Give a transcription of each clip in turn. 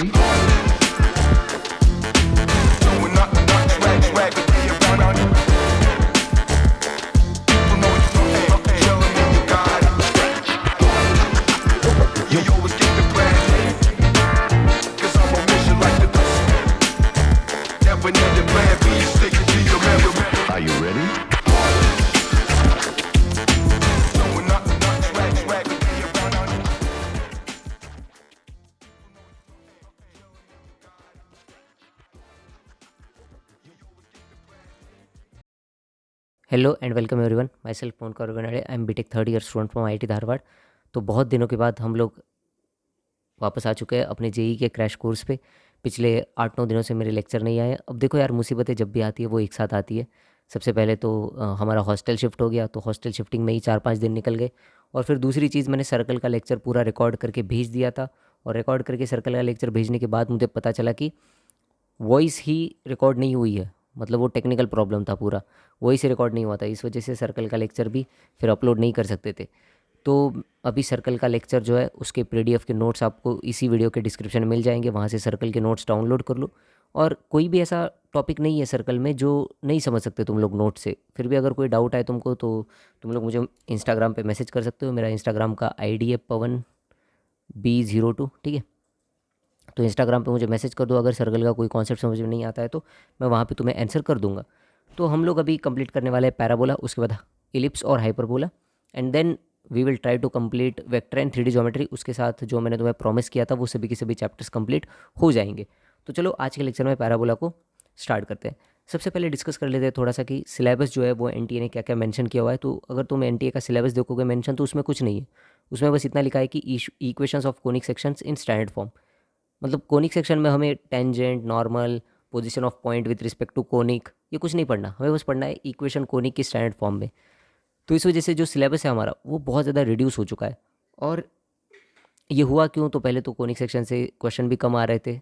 ready? Are you ready? Hello and welcome everyone, myself Mohan Kaur बनर्डे। I am BTech third year student from IIT Dharwad. तो बहुत दिनों के बाद हम लोग वापस आ चुके हैं अपने जेई के क्रैश कोर्स पे। पिछले 8-9 दिनों से मेरे लेक्चर नहीं आए। अब देखो यार, मुसीबतें जब भी आती है वो एक साथ आती है। सबसे पहले तो हमारा हॉस्टल शिफ्ट हो गया, तो हॉस्टल शिफ्टिंग में ही 4-5 दिन निकल गए। और फिर दूसरी चीज़, मैंने सर्कल का लेक्चर पूरा रिकॉर्ड करके भेज दिया था। और रिकॉर्ड करके सर्कल का लेक्चर भेजने के बाद मुझे पता चला कि वॉइस ही रिकॉर्ड नहीं हुई है। मतलब वो टेक्निकल प्रॉब्लम था, पूरा वॉइस ही रिकॉर्ड नहीं हुआ था। इस वजह से सर्कल का लेक्चर भी फिर अपलोड नहीं कर सकते थे। तो अभी सर्कल का लेक्चर जो है उसके पीडीएफ के नोट्स आपको इसी वीडियो के डिस्क्रिप्शन में मिल जाएंगे, वहाँ से सर्कल के नोट्स डाउनलोड कर लो। और कोई भी ऐसा टॉपिक नहीं है सर्कल में जो नहीं समझ सकते तुम लोग नोट से। फिर भी अगर कोई डाउट आए तुमको तो तुम लोग मुझे इंस्टाग्राम पे मैसेज कर सकते हो। मेरा इंस्टाग्राम का आईडी है PawanB02, ठीक है। तो इंस्टाग्राम पे मुझे मैसेज कर दो, अगर सर्कल का कोई कॉन्सेप्ट समझ में नहीं आता है तो मैं वहाँ पे तुम्हें आंसर कर दूंगा। तो हम लोग अभी कंप्लीट करने वाले हैं पैराबोला, उसके बाद इलिप्स और hyperbola, and then we will try to complete vector and 3D geometry. उसके साथ जो मैंने तुम्हें प्रॉमिस किया था वो सभी के सभी चैप्टर्स कंप्लीट हो जाएंगे। तो चलो आज के लेक्चर में पैराबोला को स्टार्ट करते हैं। सबसे पहले डिस्कस कर लेते हैं थोड़ा सा कि सिलेबस जो है वो एनटीए ने क्या क्या मेंशन किया हुआ है। तो अगर तुम एनटीए का सिलेबस देखोगे मेंशन, तो उसमें कुछ नहीं है। उसमें बस इतना लिखा है कि equations of conic sections in standard form. मतलब कोनिक सेक्शन में हमें tangent, normal, position of point with respect to conic, ये कुछ नहीं पढ़ना। हमें बस पढ़ना है इक्वेशन कोनिक की स्टैंडर्ड फॉर्म में। तो इस वजह से जो सिलेबस है हमारा वो बहुत ज़्यादा रिड्यूस हो चुका है। और ये हुआ क्यों? तो पहले तो कोनिक सेक्शन से क्वेश्चन भी कम आ रहे थे।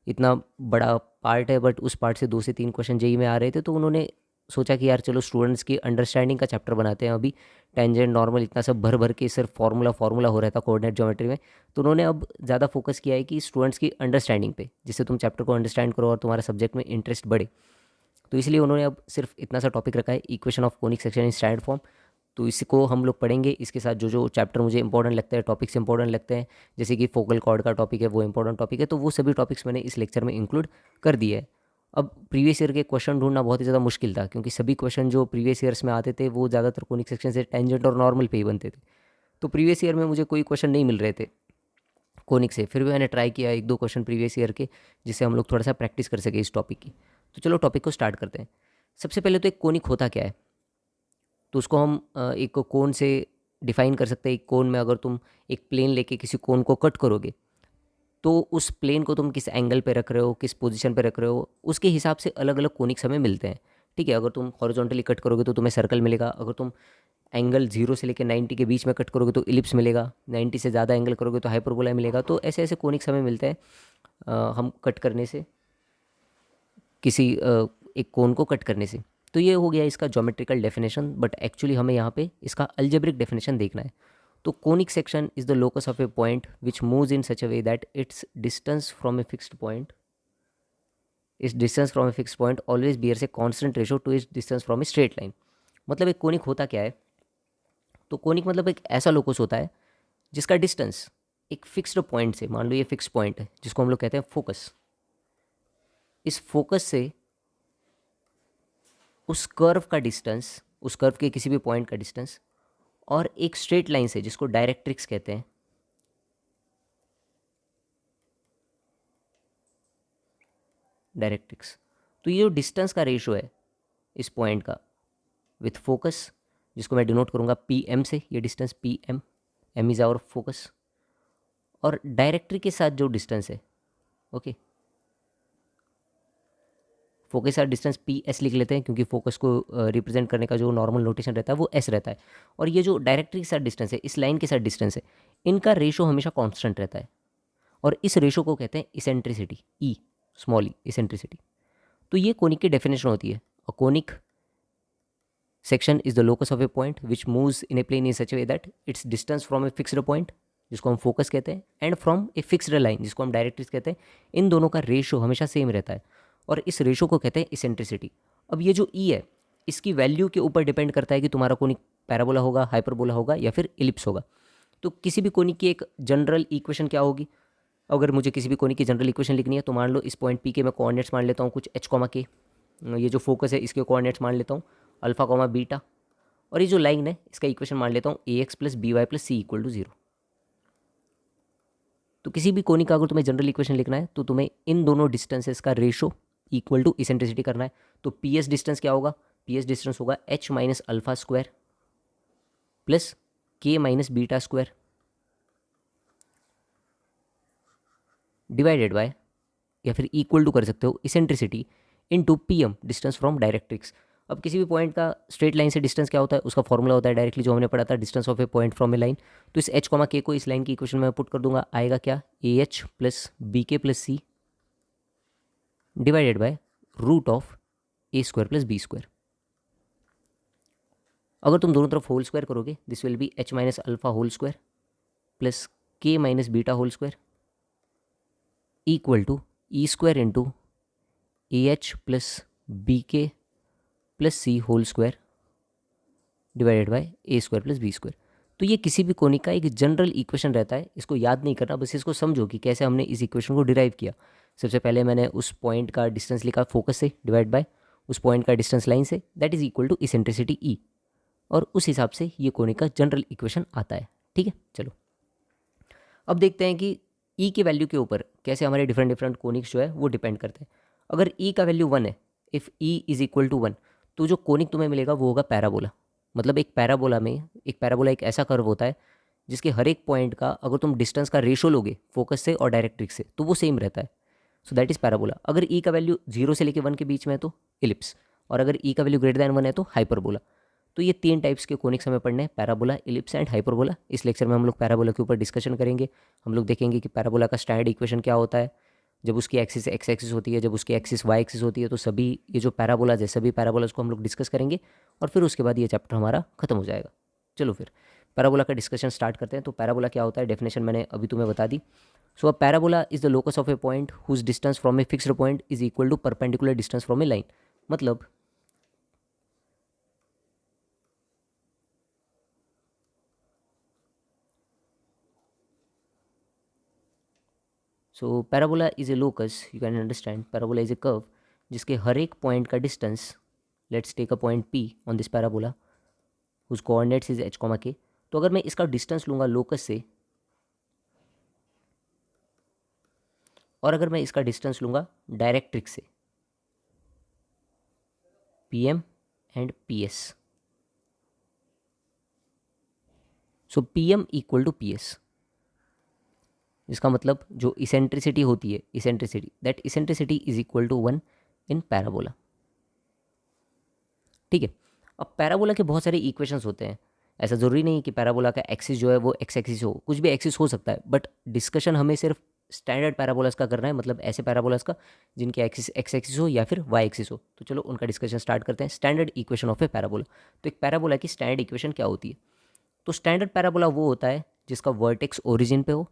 इतना बड़ा पार्ट है बट उस पार्ट से 2 से 3 क्वेश्चन जेई में आ रहे थे। तो उन्होंने सोचा कि यार चलो स्टूडेंट्स की अंडरस्टैंडिंग का चैप्टर बनाते हैं। अभी टेंजेंट, नॉर्मल, इतना सब भर भर के सिर्फ फार्मूला हो रहा था कोऑर्डिनेट ज्योमेट्री में। तो उन्होंने अब ज़्यादा फोकस किया है कि स्टूडेंट्स की अंडरस्टैंडिंग पे, जिससे तुम चैप्टर को अंडरस्टैंड करो और तुम्हारा सब्जेक्ट में इंटरेस्ट बढ़े। तो इसलिए उन्होंने अब सिर्फ इतना सा टॉपिक रखा है, equation of conic section in standard form. तो इसको हम लोग पढ़ेंगे। इसके साथ जो जो चैप्टर मुझे इंपॉर्टेंट लगता है, टॉपिक्स इंपॉर्टेंट लगते हैं, जैसे कि फोकल कॉर्ड का टॉपिक है, वो इंपॉर्टेंट टॉपिक है, तो वो सभी टॉपिक्स मैंने इस लेक्चर में इंक्लूड कर दिए है। अब प्रीवियस ईयर के क्वेश्चन ढूंढना बहुत ही ज़्यादा मुश्किल था, क्योंकि सभी क्वेश्चन जो प्रीवियस ईयर्स में आते थे वो ज़्यादातर कोनिक सेक्शन से टेंजेंट और नॉर्मल पे ही बनते थे। तो प्रीवियस ईयर में मुझे कोई क्वेश्चन नहीं मिल रहे थे कोनिक से। फिर भी मैंने ट्राई किया 1-2 क्वेश्चन प्रीवियस ईयर के, जिससे हम लोग थोड़ा सा प्रैक्टिस कर सके इस टॉपिक की। तो चलो टॉपिक को स्टार्ट करते हैं। सबसे पहले तो एक कोनिक होता क्या है, तो उसको हम एक कोन से डिफाइन कर सकते हैं। एक कोन में अगर तुम एक प्लेन लेके किसी कोन को कट करोगे, तो उस प्लेन को तुम किस एंगल पे रख रहे हो, किस पोजीशन पे रख रहे हो, उसके हिसाब से अलग अलग कोनिक्स हमें मिलते हैं, ठीक है। अगर तुम हॉरिजॉन्टली कट करोगे तो तुम्हें सर्कल मिलेगा। अगर तुम एंगल 0 से लेकर 90 के बीच में कट करोगे तो इलिप्स मिलेगा। 90 से ज़्यादा एंगल करोगे तो हाइपरबोला मिलेगा। तो ऐसे ऐसे कोनिक्स हमें मिलते हैं हम कट करने से, किसी एक कोन को कट करने से। तो ये हो गया इसका ज्योमेट्रिकल डेफिनेशन, बट एक्चुअली हमें यहाँ पे इसका अलजेब्रिक डेफिनेशन देखना है। तो conic section is the locus of a point which moves in such a way that its distance from a fixed point is distance from a fix point always bears a constant ratio to is distance from a straight line. मतलब एक conic होता क्या है? तो conic मतलब एक ऐसा locus होता है जिसका डिस्टेंस एक फिक्स्ड पॉइंट से, मान लो ये फिक्स पॉइंट है जिसको हम लोग कहते हैं फोकस, इस फोकस से उस कर्व का डिस्टेंस, उस कर्व के किसी भी पॉइंट का डिस्टेंस, और एक स्ट्रेट लाइन से जिसको डायरेक्ट्रिक्स कहते हैं, डायरेक्ट्रिक्स। तो ये जो डिस्टेंस का रेशो है इस पॉइंट का विथ फोकस, जिसको मैं डिनोट करूँगा PM से, ये distance PM, M is our focus, और डायरेक्ट्री के साथ जो डिस्टेंस है, ओके, फोकस के साथ डिस्टेंस PS लिख लेते हैं, क्योंकि फोकस को रिप्रेजेंट करने का जो नॉर्मल नोटेशन रहता है वो S रहता है। और ये जो डायरेक्ट्री के साथ डिस्टेंस है, इस लाइन के साथ डिस्टेंस है, इनका रेशो हमेशा कांस्टेंट रहता है। और इस रेशो को कहते हैं इसेंट्रिसिटी, E, स्मॉल ई, इसेंट्रिसिटी। तो ये कोनिक की डेफिनेशन होती है। अ conic section is the locus of a point which moves in a plane in such a way that its distance from a fixed point, जिसको हम फोकस कहते हैं, and from a fixed line जिसको हम directrix कहते हैं, इन दोनों का रेशो हमेशा सेम रहता है और इस रेशो को कहते हैं इसेंट्रिसिटी। अब ये जो ई है इसकी वैल्यू के ऊपर डिपेंड करता है कि तुम्हारा कोनिक पैराबोला होगा, हाइपरबोला होगा या फिर इलिप्स होगा। तो किसी भी कोनिक की एक जनरल इक्वेशन क्या होगी, अगर मुझे किसी भी कोनिक की जनरल इक्वेशन लिखनी है तो मान लो इस पॉइंट पी के मैं कोऑर्डिनेट्स मान लेता हूँ कुछ एच कॉमा के, ये जो फोकस है इसके कोऑर्डिनेट्स मान लेता हूँ अल्फा कॉमा बीटा, और ये जो लाइन है इसका इक्वेशन मान लेता हूँ a x plus b y plus c equal to 0। तो किसी भी कोनिक का अगर तुम्हें जनरल इक्वेशन लिखना है तो तुम्हें इन दोनों डिस्टेंसेस का रेशो इक्वल टू इसेंट्रिसिटी करना है। तो पी एस डिस्टेंस क्या होगा, पी एस डिस्टेंस होगा h minus alpha square plus के minus beta square divided by, या फिर इक्वल टू कर सकते हो eccentricity into PM distance from directrix. अब किसी भी पॉइंट का स्ट्रेट लाइन से डिस्टेंस क्या होता है, उसका फॉर्मूला होता है डायरेक्टली जो हमने पढ़ा था, distance of a point from a line. तो इस एच कॉमा के को इस लाइन की इक्वेशन में पुट कर दूंगा, आएगा क्या, a h plus b k plus c divided by root of a square plus b square. अगर तुम दोनों तरफ होल स्क्वायर करोगे this will be h minus alpha whole square plus के minus beta whole square equal to e square into a h plus b k plus c whole square divided by a square plus b square. तो ये किसी भी conic का एक general equation रहता है, इसको याद नहीं करना, बस इसको समझो कि कैसे हमने इस इक्वेशन को डिराइव किया। सबसे पहले मैंने उस पॉइंट का डिस्टेंस लिखा फोकस से डिवाइड बाय उस पॉइंट का डिस्टेंस लाइन से, that is equal to eccentricity e, और उस हिसाब से ये कोनिक का जनरल इक्वेशन आता है। ठीक है, चलो अब देखते हैं कि ई की वैल्यू के ऊपर कैसे हमारे डिफरेंट डिफरेंट कोनिक्स जो है वो डिपेंड करते हैं। अगर ई का वैल्यू 1 है, if e is equal to 1, तो जो कोनिक तुम्हें मिलेगा वो होगा पैराबोला। मतलब एक पैराबोला में, एक पैराबोला एक ऐसा कर्व होता है जिसके हर एक पॉइंट का अगर तुम डिस्टेंस का रेशो लोगे फोकस से और डायरेक्ट्रिक्स से तो वो सेम रहता है। So that is parabola. अगर ई का वैल्यू 0 से लेकर 1 के बीच में है तो इलिप्स, और अगर ई का वैल्यू ग्रेटर दैन 1 है तो हाइपरबोला। तो ये 3 टाइप्स के कोनिक्स हमें पढ़ने हैं, पैराबोला, इलिप्स एंड हाइपरबोला। इस लेक्चर में हम लोग पैराबोला के ऊपर डिस्कशन करेंगे। हम लोग देखेंगे कि पैराबोला का स्टैंडर्ड इक्वेशन क्या होता है, जब उसकी एक्सिस एक्स एक्सिस होती है, जब उसकी एक्सिस वाई एक्सिस होती है। तो सभी ये जो पैराबोलाज है सभी पैराबोलाज को हम लोग डिस्कस करेंगे और फिर उसके बाद ये चैप्टर हमारा खत्म हो जाएगा। चलो फिर पैराबोला का डिस्कशन स्टार्ट करते हैं। तो पैराबोला क्या होता है, डेफिनेशन मैंने अभी तुम्हें बता दी। So a parabola is the locus of a point whose distance from a fixed point is equal to perpendicular distance from a line. मतलब so parabola is a locus, you can understand, parabola is a curve जिसके हर एक point का distance, let's take a point P on this parabola whose coordinates is h comma k. तो अगर मैं इसका distance लूँगा लोकस से और अगर मैं इसका डिस्टेंस लूँगा डायरेक्ट्रिक्स से, P M and P S, so P M equal to P S, इसका मतलब जो इसेंट्रिसिटी होती है, eccentricity, that eccentricity is equal to 1 in parabola. ठीक है, अब पैराबोला के बहुत सारे इक्वेशंस होते हैं। ऐसा ज़रूरी नहीं कि पैराबोला का एक्सिस जो है वो एक्स एक्सिस हो, कुछ भी एक्सिस हो सकता है, बट डिस्कशन हमें सिर्फ स्टैंडर्ड पैराबोलास का करना है, मतलब ऐसे पैराबोलास का जिनके एक्सिस एक्स एक्सिस हो या फिर वाई एक्सिस हो। तो चलो उनका डिस्कशन स्टार्ट करते हैं। Standard equation of A parabola. तो एक पैराबोला की स्टैंडर्ड इक्वेशन क्या होती है, तो स्टैंडर्ड पैराबोला वो होता है जिसका वर्टेक्स ओरिजिन पे हो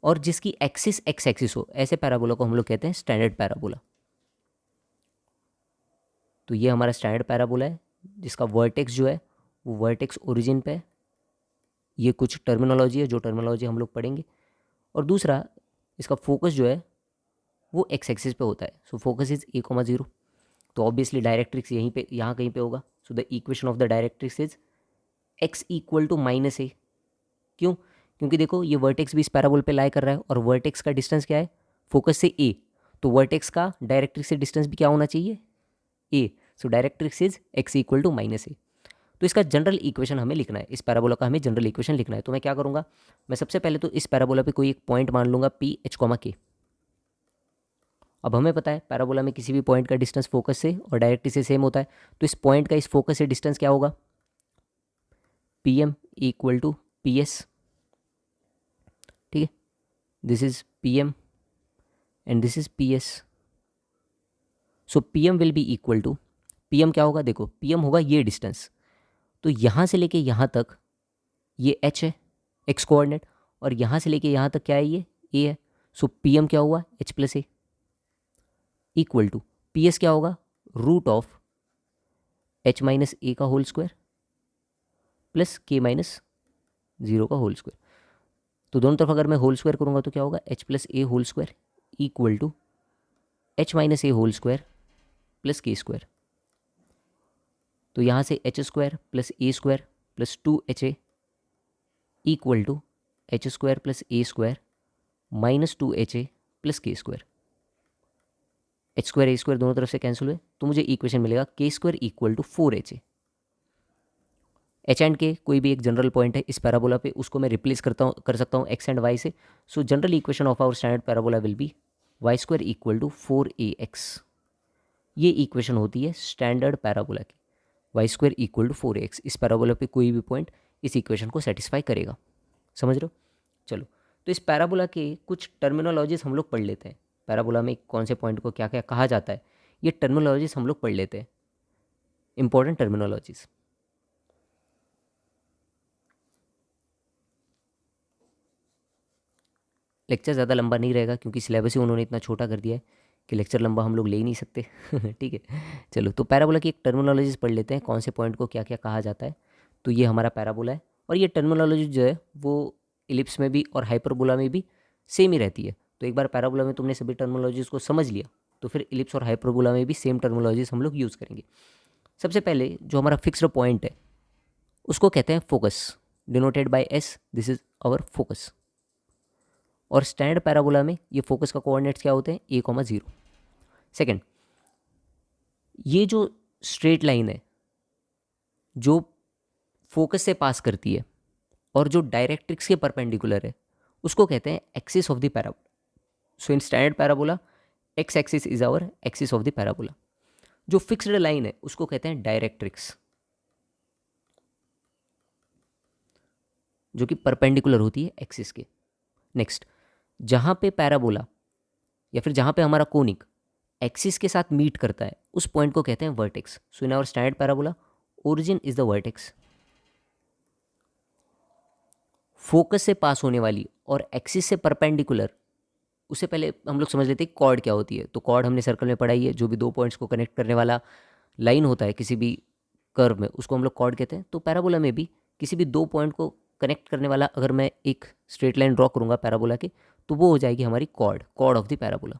और जिसकी एक्सिस एक्स एक्सिस हो, ऐसे पैराबोला को हम लोग कहते हैं स्टैंडर्ड पैराबोला। तो ये हमारा स्टैंडर्ड पैराबोला है जिसका वर्टेक्स जो है वो वर्टेक्स ओरिजिन पे है। ये कुछ टर्मिनोलॉजी है जो टर्मिनोलॉजी हम लोग पढ़ेंगे। और दूसरा, इसका फोकस जो है वो एक्स एक्सिस पे होता है। So focus is a comma 0, तो ऑब्वियसली डायरेक्ट्रिक्स यहीं पे, यहाँ कहीं पे होगा। So the equation of the directrix is x equal to minus a. क्यों, क्योंकि देखो ये वर्टेक्स भी इस पैराबोल पे लाई कर रहा है और वर्टेक्स का डिस्टेंस क्या है, फोकस से ए, तो वर्टेक्स का डायरेक्ट्रिक्स से डिस्टेंस भी क्या होना चाहिए, a. So directrix is x equal to minus a. तो इसका जनरल इक्वेशन हमें लिखना है, इस पैराबोला का हमें जनरल इक्वेशन लिखना है। तो मैं क्या करूँगा, मैं सबसे पहले तो इस पैराबोला पे कोई एक पॉइंट मान लूँगा पी एच कॉमा के। अब हमें पता है पैराबोला में किसी भी पॉइंट का डिस्टेंस फोकस से और डायरेक्ट्रिक्स से सेम होता है। तो इस पॉइंट का इस फोकस से डिस्टेंस क्या होगा, P M equal to P S. ठीक है, this is P M and this is P S. So P M will be equal to, P M क्या होगा, देखो पी एम होगा ये डिस्टेंस, तो यहाँ से लेके यहाँ तक ये h है, एक्स कोऑर्डिनेट, और यहाँ से लेके यहाँ तक क्या है, ये ए है। सो पी एम क्या हुआ, H plus A, equal to P S क्या होगा, root of H minus A का होल स्क्वायर प्लस के माइनस जीरो का होल स्क्वायर। तो दोनों तरफ अगर मैं होल स्क्वायर करूँगा तो क्या होगा, H plus A whole square equal to H minus A whole square plus K square. तो यहाँ से H square plus A square plus 2ha equal to H square plus A square minus 2ha plus K square. H square A square दोनों तरफ से cancel हुए, तो मुझे equation मिलेगा K square equal to 4ha। H and K कोई भी एक जनरल पॉइंट है इस पैराबोला पे, उसको मैं रिप्लेस कर सकता हूँ एक्स एंड वाई से। So general equation of our standard parabola will be Y square equal to 4ax। ये इक्वेशन होती है स्टैंडर्ड पैराबोला की, Y square equal to 4ax। इस पैराबोला पे कोई भी पॉइंट इस इक्वेशन को सेटिस्फाई करेगा, समझ रहे हो। चलो, तो इस पैराबोला के कुछ टर्मिनोलॉजीज हम लोग पढ़ लेते हैं। पैराबोला में कौन से पॉइंट को क्या क्या कहा जाता है, ये टर्मिनोलॉजीज हम लोग पढ़ लेते हैं, इंपॉर्टेंट टर्मिनोलॉजीज। लेक्चर ज़्यादा लंबा नहीं रहेगा क्योंकि सिलेबस ही उन्होंने इतना छोटा कर दिया है कि लेक्चर लंबा हम लोग ले ही नहीं सकते। ठीक है, चलो, तो पैराबोला की एक टर्मिनोलॉजीज पढ़ लेते हैं, कौन से पॉइंट को क्या क्या कहा जाता है। तो ये हमारा पैराबोला है, और ये टर्मिनोलॉजी जो है वो इलिप्स में भी और हाइपरबोला में भी सेम ही रहती है। तो एक बार पैराबोला में तुमने सभी टर्मिनोलॉजीज़ को समझ लिया, तो फिर इलिप्स और हाइपरबोला में भी सेम टर्मिनोलॉजीज हम लोग यूज़ करेंगे। सबसे पहले जो हमारा फिक्स्ड पॉइंट है उसको कहते हैं focus, denoted by S, this is our focus. और स्टैंडर्ड पैराबोला में ये फोकस का कोऑर्डिनेट्स क्या होते हैं, a,0। सेकंड, ये जो स्ट्रेट लाइन है जो फोकस से पास करती है और जो डायरेक्ट्रिक्स के परपेंडिकुलर है, उसको कहते हैं axis of the parabola. So in standard parabola X axis is our axis of the parabola. जो फिक्स्ड लाइन है उसको कहते हैं डायरेक्ट्रिक्स, जो कि परपेंडिकुलर होती है एक्सिस के। नेक्स्ट, जहाँ पे पैराबोला या फिर जहाँ पे हमारा कोनिक एक्सिस के साथ मीट करता है उस पॉइंट को कहते हैं vertex. So in our standard parabola origin is the vertex. Focus से पास होने वाली और एक्सिस से परपेंडिकुलर, उससे पहले हम लोग समझ लेते हैं कॉर्ड क्या होती है। तो कॉर्ड हमने सर्कल में पढ़ाई है, जो भी दो पॉइंट्स को कनेक्ट करने वाला लाइन होता है किसी भी कर्व में, उसको हम लोग कॉर्ड कहते हैं। तो पैराबोला में भी किसी भी दो पॉइंट को कनेक्ट करने वाला अगर मैं एक स्ट्रेट लाइन ड्रॉ करूँगा पैराबोला के, तो वो हो जाएगी हमारी chord, chord of the parabola.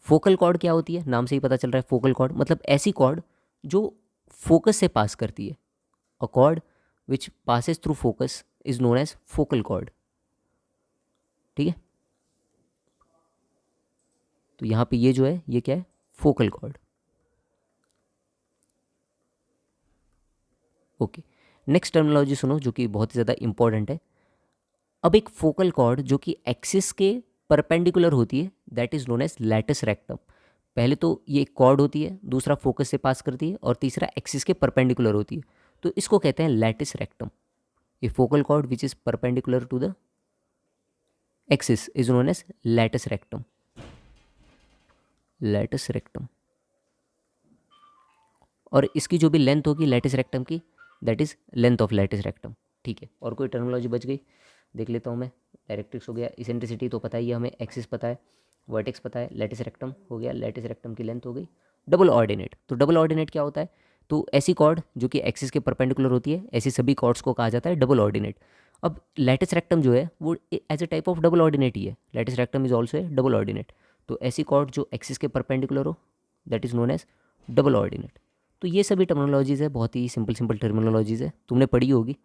Focal chord क्या होती है, नाम से ही पता चल रहा है, फोकल कॉर्ड मतलब ऐसी कॉर्ड जो फोकस से पास करती है। A chord which passes through focus is known as focal chord. ठीक है, तो यहाँ पे ये जो है ये क्या है, focal cord. Okay, next terminology सुनो जो कि बहुत ही ज़्यादा इंपॉर्टेंट है। अब एक फोकल कॉर्ड जो कि एक्सिस के परपेंडिकुलर होती है, that is known as latus rectum. पहले तो ये एक कॉर्ड होती है, दूसरा फोकस से पास करती है, और तीसरा एक्सिस के परपेंडिकुलर होती है, तो इसको कहते हैं latus rectum. A focal chord which is perpendicular to the axis is known as latus rectum, latus rectum. और इसकी जो भी लेंथ होगी लैटिस रेक्टम की, that is length of latus rectum. ठीक है, और कोई टर्मिनोलॉजी बच गई, देख लेता हूँ मैं। डायरेक्ट्रिक्स हो गया, इसेंट्रिसिटी तो पता ही है हमें, एक्सिस पता है, वर्टेक्स पता है, लैटिस रेक्टम हो गया, लैटिस रेक्टम की लेंथ हो गई। डबल ऑर्डिनेट, तो डबल ऑर्डिनेट क्या होता है, तो ऐसी कॉर्ड जो कि एक्सिस के परपेंडिकुलर होती है, ऐसी सभी कॉर्ड्स को कहा जाता है डबल ऑर्डिनेट। अब लैटिस रेक्टम जो है वो as a type of double ordinate ही है, latus rectum is also a double ordinate. तो ऐसी कॉर्ड जो एक्सिस के परपेंडिकुलर हो, that is known as double ordinate. तो ये सभी टर्मिनोलॉजीज़ है, बहुत ही सिंपल सिंपल टर्मिनोलॉजीज़ है, तुमने पढ़ी होगी।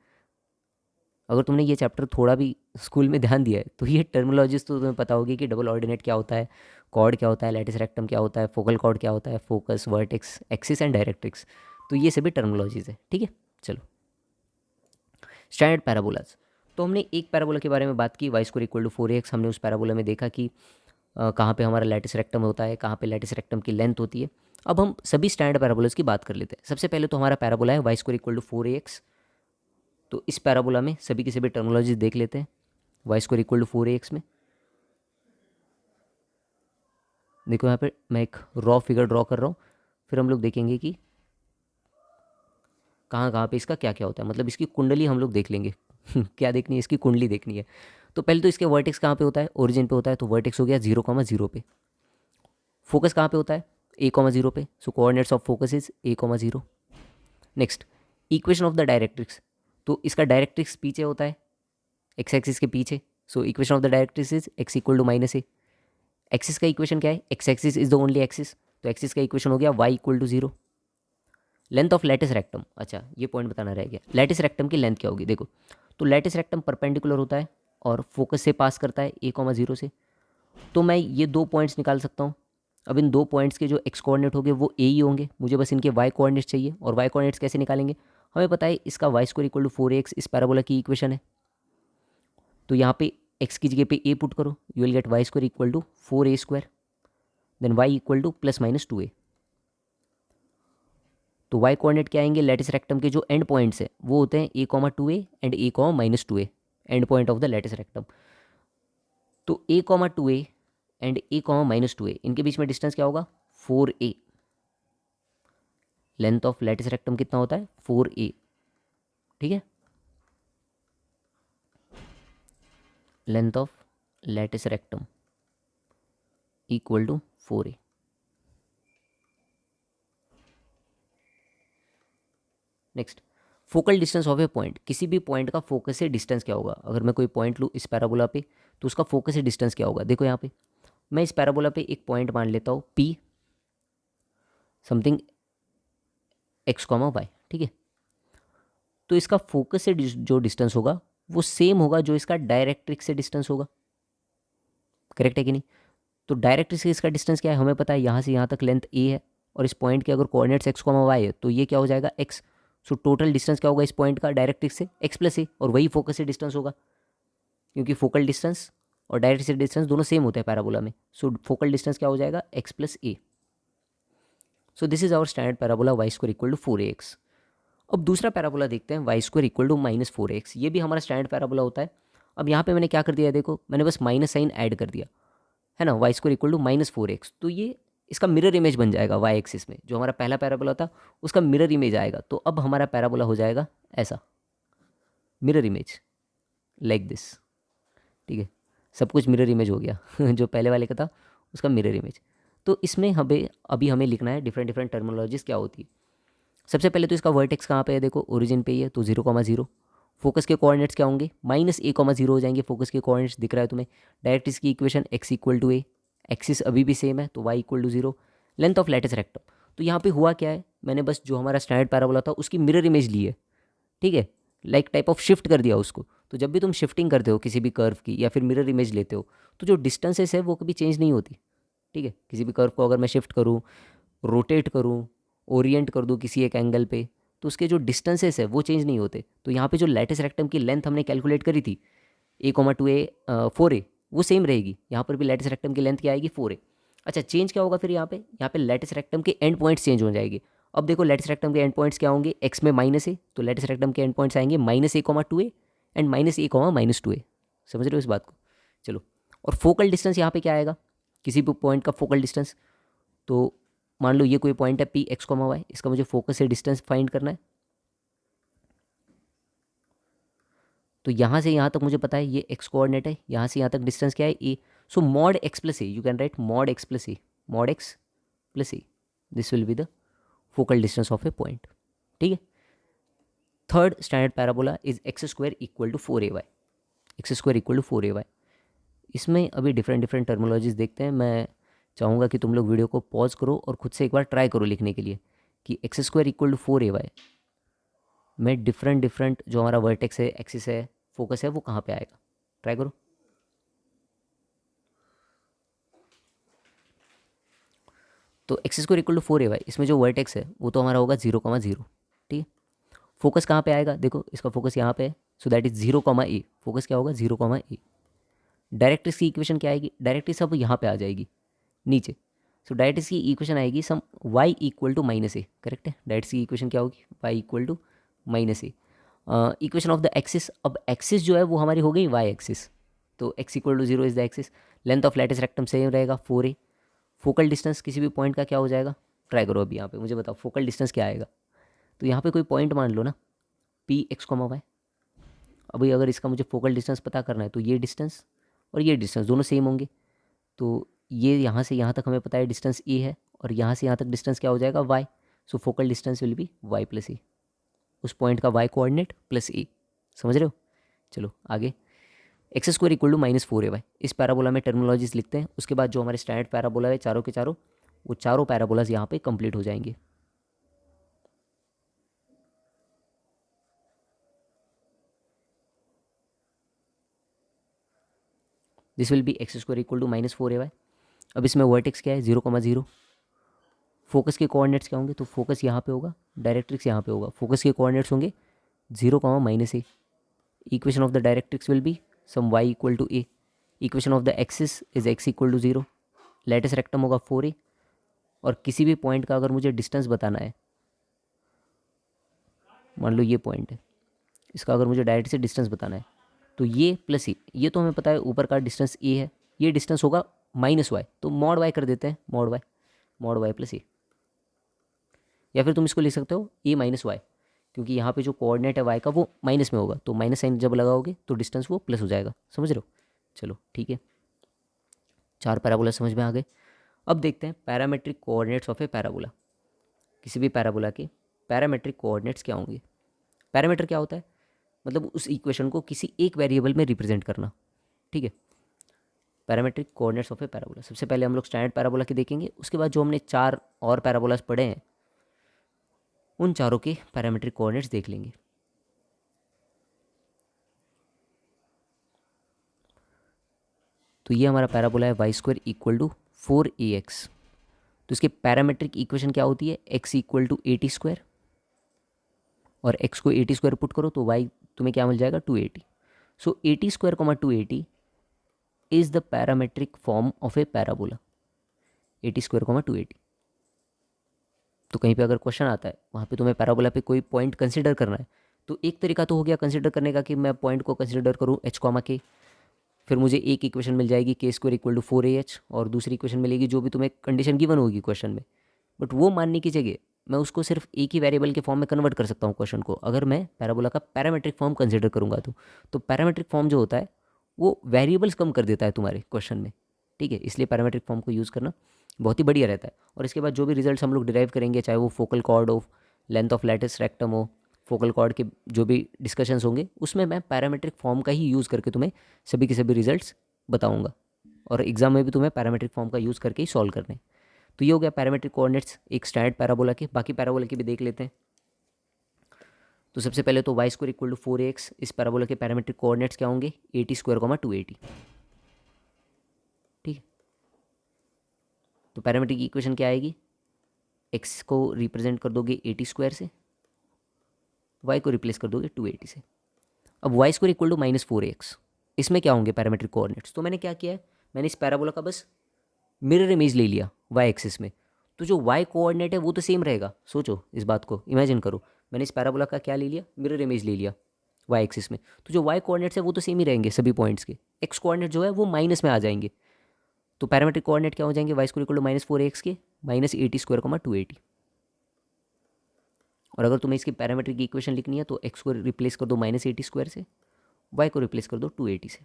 अगर तुमने ये चैप्टर थोड़ा भी स्कूल में ध्यान दिया है तो ये टर्मिनोलॉजीज तो तुम्हें पता होगी कि डबल ऑर्डिनेट क्या होता है, कॉर्ड क्या होता है, लैटिस रेक्टम क्या होता है, फोकल कॉर्ड क्या होता है, focus, vertex, axis and directrix. तो ये सभी टर्मिनोलॉजीज़ है। ठीक है, चलो, स्टैंडर्ड पैराबोलाज। तो हमने एक पैराबोला के बारे में बात की, Y square equal to 4ax। हमने उस पैराबोला में देखा कि कहाँ पे हमारा लैटिस रेक्टम होता है, कहाँ पे लैटिस रेक्टम की लेंथ होती है। अब हम सभी स्टैंडर्ड पैराबोलाज की बात कर लेते हैं। सबसे पहले तो हमारा पैराबोला है Y square equal to 4ax। तो इस पैराबोला में सभी की सभी टर्मिनोलॉजी देख लेते हैं। Y square equal to 4ax में देखो, यहाँ पे मैं एक रॉ फिगर ड्रॉ कर रहा हूँ, फिर हम लोग देखेंगे कि कहाँ कहाँ पे इसका क्या क्या होता है, मतलब इसकी कुंडली हम लोग देख लेंगे क्या देखनी है, इसकी कुंडली देखनी है। तो पहले तो इसके वर्टेक्स कहाँ पे होता है, ओरिजिन पे होता है, तो वर्टेक्स हो गया 0,0 पे। फोकस कहाँ पे होता है, a,0 पे, so coordinates of focus is a,0। Next, equation of the directrix, तो इसका डायरेक्ट्रिक्स पीछे होता है, एक्स एक्सिस के पीछे, so equation of the directrix is x equal to -a। Axis का इक्वेशन क्या है, X axis is the only axis, तो एक्सिस का इक्वेशन हो गया y equal to 0। Length of latus rectum, अच्छा ये पॉइंट बताना रह गया, लैटिस रेक्टम की लेंथ क्या होगी, देखो तो लैटिस रेक्टम परपेंडिकुलर होता है और फोकस से पास करता है a,0 से, तो मैं ये 2 पॉइंट्स निकाल सकता हूँ। अब इन 2 पॉइंट्स के जो एक्स कोऑर्डिनेट होंगे वो ए ही होंगे, मुझे बस इनके वाई कोऑर्डिनेट्स चाहिए। और वाई कोऑर्डिनेट्स कैसे निकालेंगे, हमें पता है इसका Y square equal to 4ax इस पैराबोला की इक्वेशन है। तो यहाँ पे एक्स की जगह पे ए पुट करो, you will get Y square equal to 4a², then Y equal to +-2a। तो वाई कोऑर्डिनेट क्या आएंगे, लैटिस रेक्टम के जो एंड पॉइंट्स है वो होते हैं a,2a and a,-2a, and point of the lattice rectum. तो a,2a एंड a,-2a इनके बीच में डिस्टेंस क्या होगा, 4a। Length of latus rectum कितना होता है, 4a, ठीक है। Length of latus rectum equal to 4a। Next, focal distance of a point, किसी भी पॉइंट का फोकस से डिस्टेंस क्या होगा। अगर मैं कोई पॉइंट लूँ इस पैराबोला पे, तो उसका फोकस से डिस्टेंस क्या होगा, देखो यहाँ पे मैं इस पैराबोला पे एक पॉइंट मान लेता हूँ P समथिंग x, y, ठीक है। तो इसका फोकस से जो डिस्टेंस होगा वो सेम होगा जो इसका डायरेक्ट्रिक्स से डिस्टेंस होगा, करेक्ट है कि नहीं। तो डायरेक्ट्रिक्स से इसका डिस्टेंस क्या है, हमें पता है यहाँ से यहाँ तक लेंथ a है, और इस पॉइंट के अगर कोऑर्डिनेट्स x, y है तो ये क्या हो जाएगा x। सो टोटल डिस्टेंस क्या होगा इस पॉइंट का डायरेक्ट्रिक्स से, x + a, और वही फोकस से डिस्टेंस होगा, क्योंकि फोकल डिस्टेंस और डायरेक्ट से डिस्टेंस दोनों सेम होते हैं पैराबोला में। सो फोकल डिस्टेंस क्या हो जाएगा, x + a। So this is our standard parabola y square equal to 4ax। अब दूसरा पैराबोला देखते हैं y square equal to -4ax, ये भी हमारा स्टैंडर्ड पैराबोला होता है। अब यहाँ पे मैंने क्या कर दिया है, देखो मैंने बस माइनस साइन ऐड कर दिया है ना, y square equal to -4x, तो ये इसका मिरर इमेज बन जाएगा y एक्सिस में, जो हमारा पहला पैराबोला था उसका मिरर इमेज आएगा। तो अब हमारा पैराबोला हो जाएगा ऐसा, मिरर इमेज लाइक दिस, ठीक है। सब कुछ मिरर इमेज हो गया जो पहले वाले का था उसका मिरर इमेज। तो इसमें हमें लिखना है डिफरेंट डिफरेंट टर्मिनोलॉजीज क्या होती है। सबसे पहले तो इसका वर्टेक्स कहाँ पे है, देखो ओरिजिन पे ही है, तो 0,0। फोकस के कोऑर्डिनेट्स क्या होंगे, -a,0 हो जाएंगे, फोकस के कोऑर्डिनेट्स दिख रहा है तुम्हें। डायरेक्ट इसकी equation x equal to a, axis अभी भी सेम है तो y equal to 0। Length of latus rectum, तो यहाँ पे हुआ क्या है, मैंने बस जो हमारा स्टैंडर्ड पैराबोला था उसकी मिरर इमेज ली है, ठीक है, लाइक टाइप ऑफ शिफ्ट कर दिया उसको। तो जब भी तुम शिफ्टिंग करते हो किसी भी कर्व की या फिर मिरर इमेज लेते हो, तो जो डिस्टेंसेस है वो कभी चेंज नहीं होती, ठीक है। किसी भी कर्व को अगर मैं शिफ्ट करूँ, रोटेट करूँ, ओरिएंट कर दूँ किसी एक एंगल पे, तो उसके जो डिस्टेंसेस है वो चेंज नहीं होते। तो यहाँ पे जो लैटिस रेक्टम की लेंथ हमने कैलकुलेट करी थी a,2a 4a, वो सेम रहेगी। यहाँ पर भी लैटिस रेक्टम की लेंथ क्या आएगी, 4a। अच्छा, चेंज क्या होगा फिर यहाँ पे लैटिस रेक्टम के एंड पॉइंट्स चेंज हो जाएंगे। अब देखो लैटिस रेक्टम के एंड पॉइंट्स क्या होंगे, x में -a, तो लैटिस रेक्टम के एंड पॉइंट्स आएंगे -a,2a एंड -a,-2a। समझ रहे हो इस बात को, चलो। और फोकल डिस्टेंस यहाँ पे क्या आएगा, किसी भी पॉइंट का फोकल डिस्टेंस, तो मान लो ये कोई पॉइंट है P x, y, इसका मुझे फोकस से डिस्टेंस फाइंड करना है। तो यहाँ से यहाँ तक मुझे पता है ये x कोऑर्डिनेट है, यहाँ से यहाँ तक डिस्टेंस क्या है a। So mod x + a, you can write mod x + a, mod x + a, this will be the focal distance of a point, ठीक है। Third standard parabola is x² equal to 4ay, x² equal to 4ay। इसमें अभी different different terminologies देखते हैं। मैं चाहूँगा कि तुम लोग वीडियो को पॉज करो और खुद से एक बार ट्राई करो लिखने के लिए कि x² इक्वल टू 4ay में डिफरेंट डिफरेंट जो हमारा वर्टेक्स है, एक्सिस है, फोकस है, वो कहाँ पे आएगा, ट्राई करो। तो x² इक्वल टू 4ay, इसमें जो वर्टेक्स है वो तो हमारा होगा 0,0, ठीक है। फोकस कहाँ पे आएगा, देखो इसका फोकस यहाँ पे है, so that is 0,a, focus क्या होगा 0,a। डायरेक्ट्रिक्स की इक्वेशन क्या आएगी, डायरेक्ट्रिक्स अब यहाँ पे आ जाएगी नीचे। सो डायरेक्ट्रिक्स की इक्वेशन आएगी some y equal to -a, correct है। डायरेक्ट्रिक्स की इक्वेशन क्या होगी, y equal to -a। Equation of the axis, अब एक्सिस जो है वो हमारी हो गई y एक्सिस, तो x equal to 0 is the axis. Length of latus rectum same रहेगा 4a। फोकल डिस्टेंस किसी भी पॉइंट का क्या हो जाएगा, ट्राई करो अभी यहाँ पे मुझे बताओ फोकल डिस्टेंस क्या आएगा। तो यहाँ पे कोई पॉइंट मान लो ना, P x, y, अभी अगर इसका मुझे फोकल डिस्टेंस पता करना है तो ये डिस्टेंस और ये डिस्टेंस दोनों सेम होंगे, तो ये यहाँ से यहाँ तक हमें पता है डिस्टेंस ए है, और यहाँ से यहाँ तक डिस्टेंस क्या हो जाएगा y. So focal distance will be y plus a, उस पॉइंट का वाई कोऑर्डिनेट प्लस ए। समझ रहे हो? चलो आगे। X square equal to -4ay, इस पैराबोला में टर्मिनोलॉजीज लिखते हैं। उसके बाद जो हमारे स्टैंडर्ड पैराबोला है चारों के चारों, वो चारों पैराबोलाज यहाँ पे कंप्लीट हो जाएंगे। This will be X square equal to -4ay। अब इसमें वर्टेक्स क्या है 0,0। फोकस के कोऑर्डिनेट्स क्या होंगे, तो फोकस यहाँ पे होगा, डायरेक्ट्रिक्स यहाँ पे होगा। फोकस के कोऑर्डिनेट्स होंगे 0, -a। Equation of the directrix will be some y equal to a। Equation of the axis is x equal to 0। Latus rectum होगा 4a, और किसी भी पॉइंट का अगर मुझे डिस्टेंस बताना है, मान लो ये पॉइंट है, इसका अगर मुझे डायरेक्ट से डिस्टेंस बताना है तो ये प्लस ये तो हमें पता है ऊपर का डिस्टेंस a है, ये डिस्टेंस होगा -y, तो मॉड y कर देते हैं, मॉड y प्लस a। या फिर तुम इसको लिख सकते हो a माइनस वाई, क्योंकि यहाँ पे जो कोऑर्डिनेट है y का वो माइनस में होगा, तो माइनस साइन जब लगाओगे तो डिस्टेंस वो प्लस हो जाएगा। समझ रहे हो? चलो ठीक है, 4 पैराबोला समझ में आ गए। अब देखते हैं parametric coordinates of A parabola. किसी भी पैराबोला के पैरामेट्रिक कोऑर्डिनेट्स क्या होंगे। पैरामीटर क्या होता है, मतलब उस इक्वेशन को किसी एक वेरिएबल में रिप्रेजेंट करना। ठीक है, parametric coordinates of A parabola. सबसे पहले हम लोग स्टैंडर्ड पैराबोला के देखेंगे, उसके बाद जो हमने 4 और पैराबोलास पढ़े हैं उन चारों के पैरामेट्रिक कोऑर्डिनेट्स देख लेंगे। तो ये हमारा पैराबोला है Y square equal to 4ax। तो इसके पैरामेट्रिक इक्वेशन क्या होती है, x इक्वल टू 80 और x को 80 पुट करो तो y तुम्हें क्या मिल जाएगा 280। सो 80 280 is the parametric form of A parabola. 80 280। तो कहीं पे अगर क्वेश्चन आता है वहाँ पे तुम्हें पैराबोला पे कोई पॉइंट कंसिडर करना है, तो एक तरीका तो हो गया कंसिडर करने का कि मैं पॉइंट को कंसिडर करूँ h, फिर मुझे एक इक्वेशन मिल जाएगी k square equal to 4ah, और दूसरी इक्वेशन मिलेगी जो भी तुम्हें कंडीशन गिवन होगी क्वेश्चन में। बट वो मानने की जगह मैं उसको सिर्फ एक ही वेरिएबल के फॉर्म में कन्वर्ट कर सकता हूँ क्वेश्चन को, अगर मैं पैराबोला का पैरामेट्रिक फॉर्म कंसिडर करूँगा तो पैरामेट्रिक फॉर्म जो होता है वो वेरिएबल्स कम कर देता है तुम्हारे क्वेश्चन में। ठीक है, इसलिए पैरामेट्रिक फॉर्म को यूज़ करना बहुत ही बढ़िया रहता है। और इसके बाद जो भी रिजल्ट्स हम लोग डिराइव करेंगे, चाहे वो फोकल कॉर्ड हो, लेंथ ऑफ लैटिस रेक्टम हो, फोकल कॉर्ड के जो भी डिस्कशंस होंगे, उसमें मैं पैरामेट्रिक फॉर्म का ही यूज़ करके तुम्हें सभी के सभी रिजल्ट्स बताऊंगा, और एग्जाम में भी तुम्हें पैरामेट्रिक फॉर्म का यूज़ करके ही सॉल्व करने। तो ये हो गया पैरामेट्रिक कोऑर्डिनेट्स एक स्टैंडर्ड पैराबोला के। बाकी पैराबोला के भी देख लेते हैं। तो सबसे पहले तो Y square equal to 4ax, इस पैराबोला के पैरामेट्रिक कोऑर्डिनेट्स क्या होंगे 80 280। ठीक है, तो पैरामेट्रिक इक्वेशन क्या आएगी, x को रिप्रेजेंट कर दोगे 80 से, y को रिप्लेस कर दोगे 280 से। अब Y square equal to -4ax, इसमें क्या होंगे पैरामेट्रिक कोऑर्डिनेट्स। तो मैंने क्या किया है, मैंने इस पैराबोला का बस मिरर इमेज ले लिया वाई एक्सिस में, तो जो वाई कोऑर्डिनेट है वो तो सेम रहेगा। सोचो इस बात को, इमेजिन करो, मैंने इस पैराबोला का क्या ले लिया, मिरर इमेज ले लिया वाई एक्सिस में, तो जो वाई कोऑर्डिनेट्स है वो तो सेम ही रहेंगे सभी पॉइंट्स के। एक्स कोऑर्डिनेट जो है वो माइनस में आ जाएंगे, तो पैरामेट्रिक कोऑर्डिनेट क्या हो जाएंगे Y square equal to -4ax के -80 280। और अगर तुम्हें इसकी पैरामेट्रिक की इक्वेशन लिखनी है तो एक्स को रिप्लेस कर दो -80 से, वाई को रिप्लेस कर दो 280 से।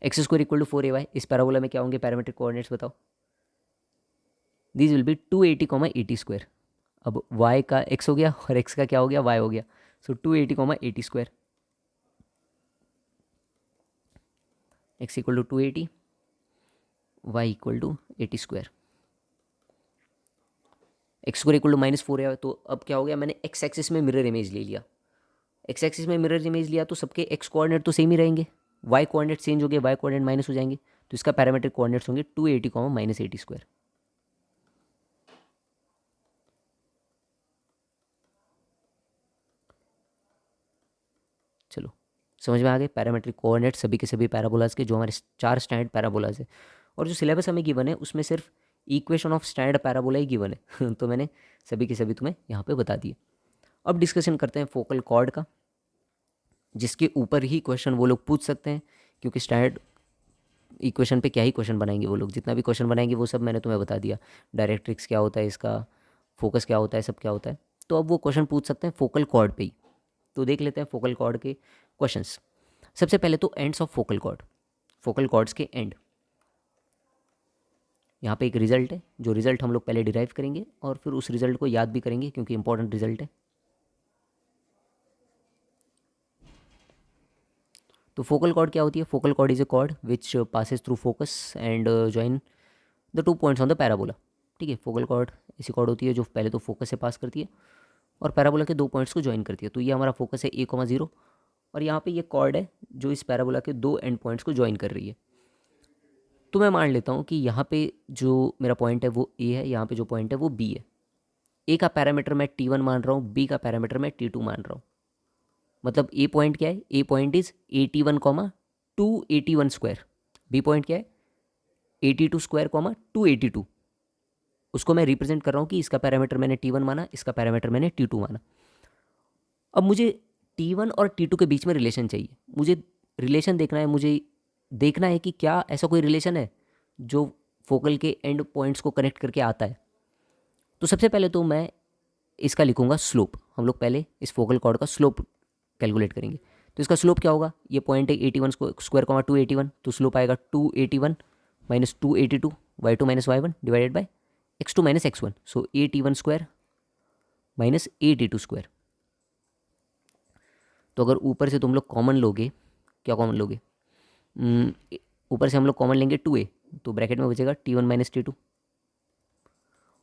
X square equal to 4ay, इस पैराबोला में क्या होंगे पैरामेट्रिक कोऑर्डिनेट्स बताओ। दिस विल बी 280 80 अब y का x हो गया और x का क्या हो गया y हो गया, so 280 80 x equal to 280, y equal to 80 X square equal to -4 है। तो अब क्या हो गया, मैंने एक्स एक्सिस में मिरर इमेज ले लिया, एक्स एक्सिस में मिरर इमेज लिया तो सबके एक्स कोऑर्डिनेट तो सेम ही रहेंगे, वाई कोऑर्डिनेट चेंज हो गए, वाई कोऑर्डिनेट माइनस हो जाएंगे, तो इसका पैरामेट्रिक कोऑर्डिनेट्स होंगे 280 -80। चलो समझ में आ गए पैरामेट्रिक कोऑर्डिनेट सभी के सभी पैराबोलाज के, जो हमारे 4 स्टैंडर्ड पैराबोलाज है। और जो सिलेबस हमें गिवन है उसमें सिर्फ equation of standard parabola he given है तो मैंने सभी के सभी तुम्हें यहाँ पे बता दिए। अब डिस्कशन करते हैं फोकल कॉर्ड का, जिसके ऊपर ही क्वेश्चन वो लोग पूछ सकते हैं, क्योंकि स्टैंडर्ड इक्वेशन पे क्या ही क्वेश्चन बनाएंगे वो लोग, जितना भी क्वेश्चन बनाएंगे वो सब मैंने तुम्हें बता दिया। डायरेक्ट्रिक्स क्या होता है, इसका फोकस क्या होता है, सब क्या होता है। तो अब वो क्वेश्चन पूछ सकते हैं फोकल कॉर्ड पे ही। तो देख लेते हैं फोकल कॉर्ड के क्वेश्चंस। सबसे पहले तो ends of focal chord, focal chords के एंड। यहाँ पे एक रिजल्ट है, जो रिजल्ट हम लोग पहले डिराइव करेंगे और फिर उस रिजल्ट को याद भी करेंगे क्योंकि इंपॉर्टेंट रिजल्ट है। तो फोकल कॉर्ड क्या होती है? Focal chord is a chord which passes through focus and join the 2 points on the parabola. ठीक है, फोकल कॉर्ड ऐसी कॉर्ड होती है जो पहले तो फोकस से पास करती है और पैराबोला के 2 पॉइंट्स को ज्वाइन करती है। तो ये हमारा फोकस है A,0 और यहाँ पे ये कॉर्ड है जो इस पैराबोला के 2 एंड पॉइंट्स को ज्वाइन कर रही है। तो मैं मान लेता हूँ कि यहाँ पे जो मेरा पॉइंट है वो A है, यहाँ पे जो पॉइंट है वो B है। A का पैरामीटर मैं T1 मान रहा हूँ, B का पैरामीटर मैं T2 मान रहा हूँ। मतलब A पॉइंट क्या है? A point is 81, 281 square. B point क्या है? 82 स्क्वायर, 282। उसको मैं रिप्रेजेंट कर रहा हूँ कि इसका पैरामीटर मैंने T1 माना, इसका पैरामीटर मैंने T2 माना। अब मुझे T1 और T2 के बीच में रिलेशन चाहिए। मुझे रिलेशन देखना है, मुझे देखना है कि क्या ऐसा कोई रिलेशन है जो फोकल के एंड पॉइंट्स को कनेक्ट करके आता है। तो सबसे पहले तो मैं इसका लिखूंगा स्लोप। हम लोग पहले इस फोकल कॉर्ड का स्लोप कैलकुलेट करेंगे। तो इसका स्लोप क्या होगा? ये पॉइंट है 81 स्क्वायर, 281, तो स्लोप आएगा 281 minus 282 y2 minus y1 divided by x2 minus x1। So 81 square minus 82 square. तो अगर ऊपर से तुम लोग कॉमन लोगे, क्या कॉमन लोगे? ऊपर से हम लोग कॉमन लेंगे 2a, तो ब्रैकेट में बचेगा T1 माइनस T2।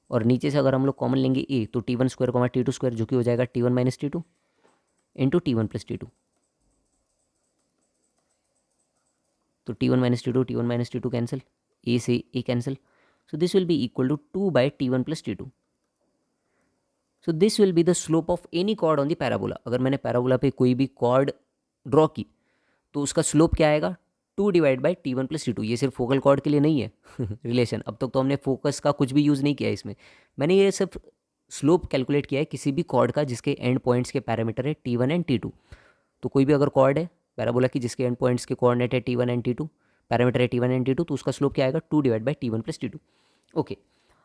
और नीचे से अगर हम लोग कॉमन लेंगे a, तो T1 स्क्वायर, T2 स्क्वायर, जो कि हो जाएगा T1 minus T2 into T1 plus T2। तो T1 minus T2, T1 minus T2 cancel, a से a cancel. So this will be equal to 2 by T1 plus T2। So this will be the slope of any chord on the parabola. अगर मैंने parabola पे कोई भी cord draw की तो उसका slope क्या आएगा? 2 divide by T1 plus T2। ये सिर्फ फोकल कॉर्ड के लिए नहीं है रिलेशन। अब तक तो हमने फोकस का कुछ भी यूज़ नहीं किया है इसमें। मैंने ये सिर्फ स्लोप कैलकुलेट किया है किसी भी कॉर्ड का जिसके एंड पॉइंट्स के पैरामीटर है T1 एंड T2। तो कोई भी अगर कॉर्ड है पैराबोला की जिसके एंड पॉइंट्स के कोऑर्डिनेट है T1 एंड T2, पैरामीटर है T1 एंड T2, तो उसका स्लोप क्या आएगा? 2 divide by T1 plus T2। Okay,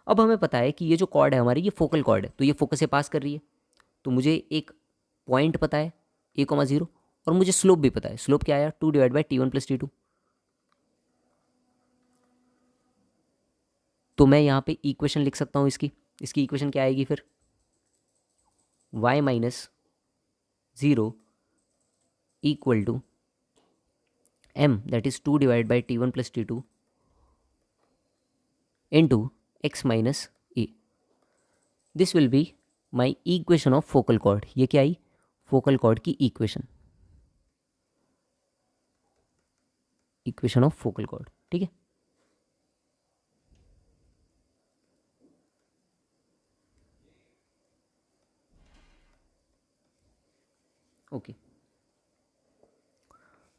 अब हमें पता है कि ये जो कॉर्ड है हमारी, ये फोकल कॉर्ड है, तो ये फोकस से पास कर रही है। तो मुझे एक पॉइंट पता है A,0 और मुझे स्लोप भी पता है। स्लोप क्या आया? 2 divide by T1 plus T2। तो मैं यहाँ पे इक्वेशन लिख सकता हूँ इसकी इक्वेशन क्या आएगी फिर? y minus 0 equal to m, that is 2 divided by T1 plus T2 into x minus a. This will be my equation of focal chord. ये क्या आई? फोकल कॉर्ड की इक्वेशन ऑफ फोकल कॉर्ड। ठीक है, okay.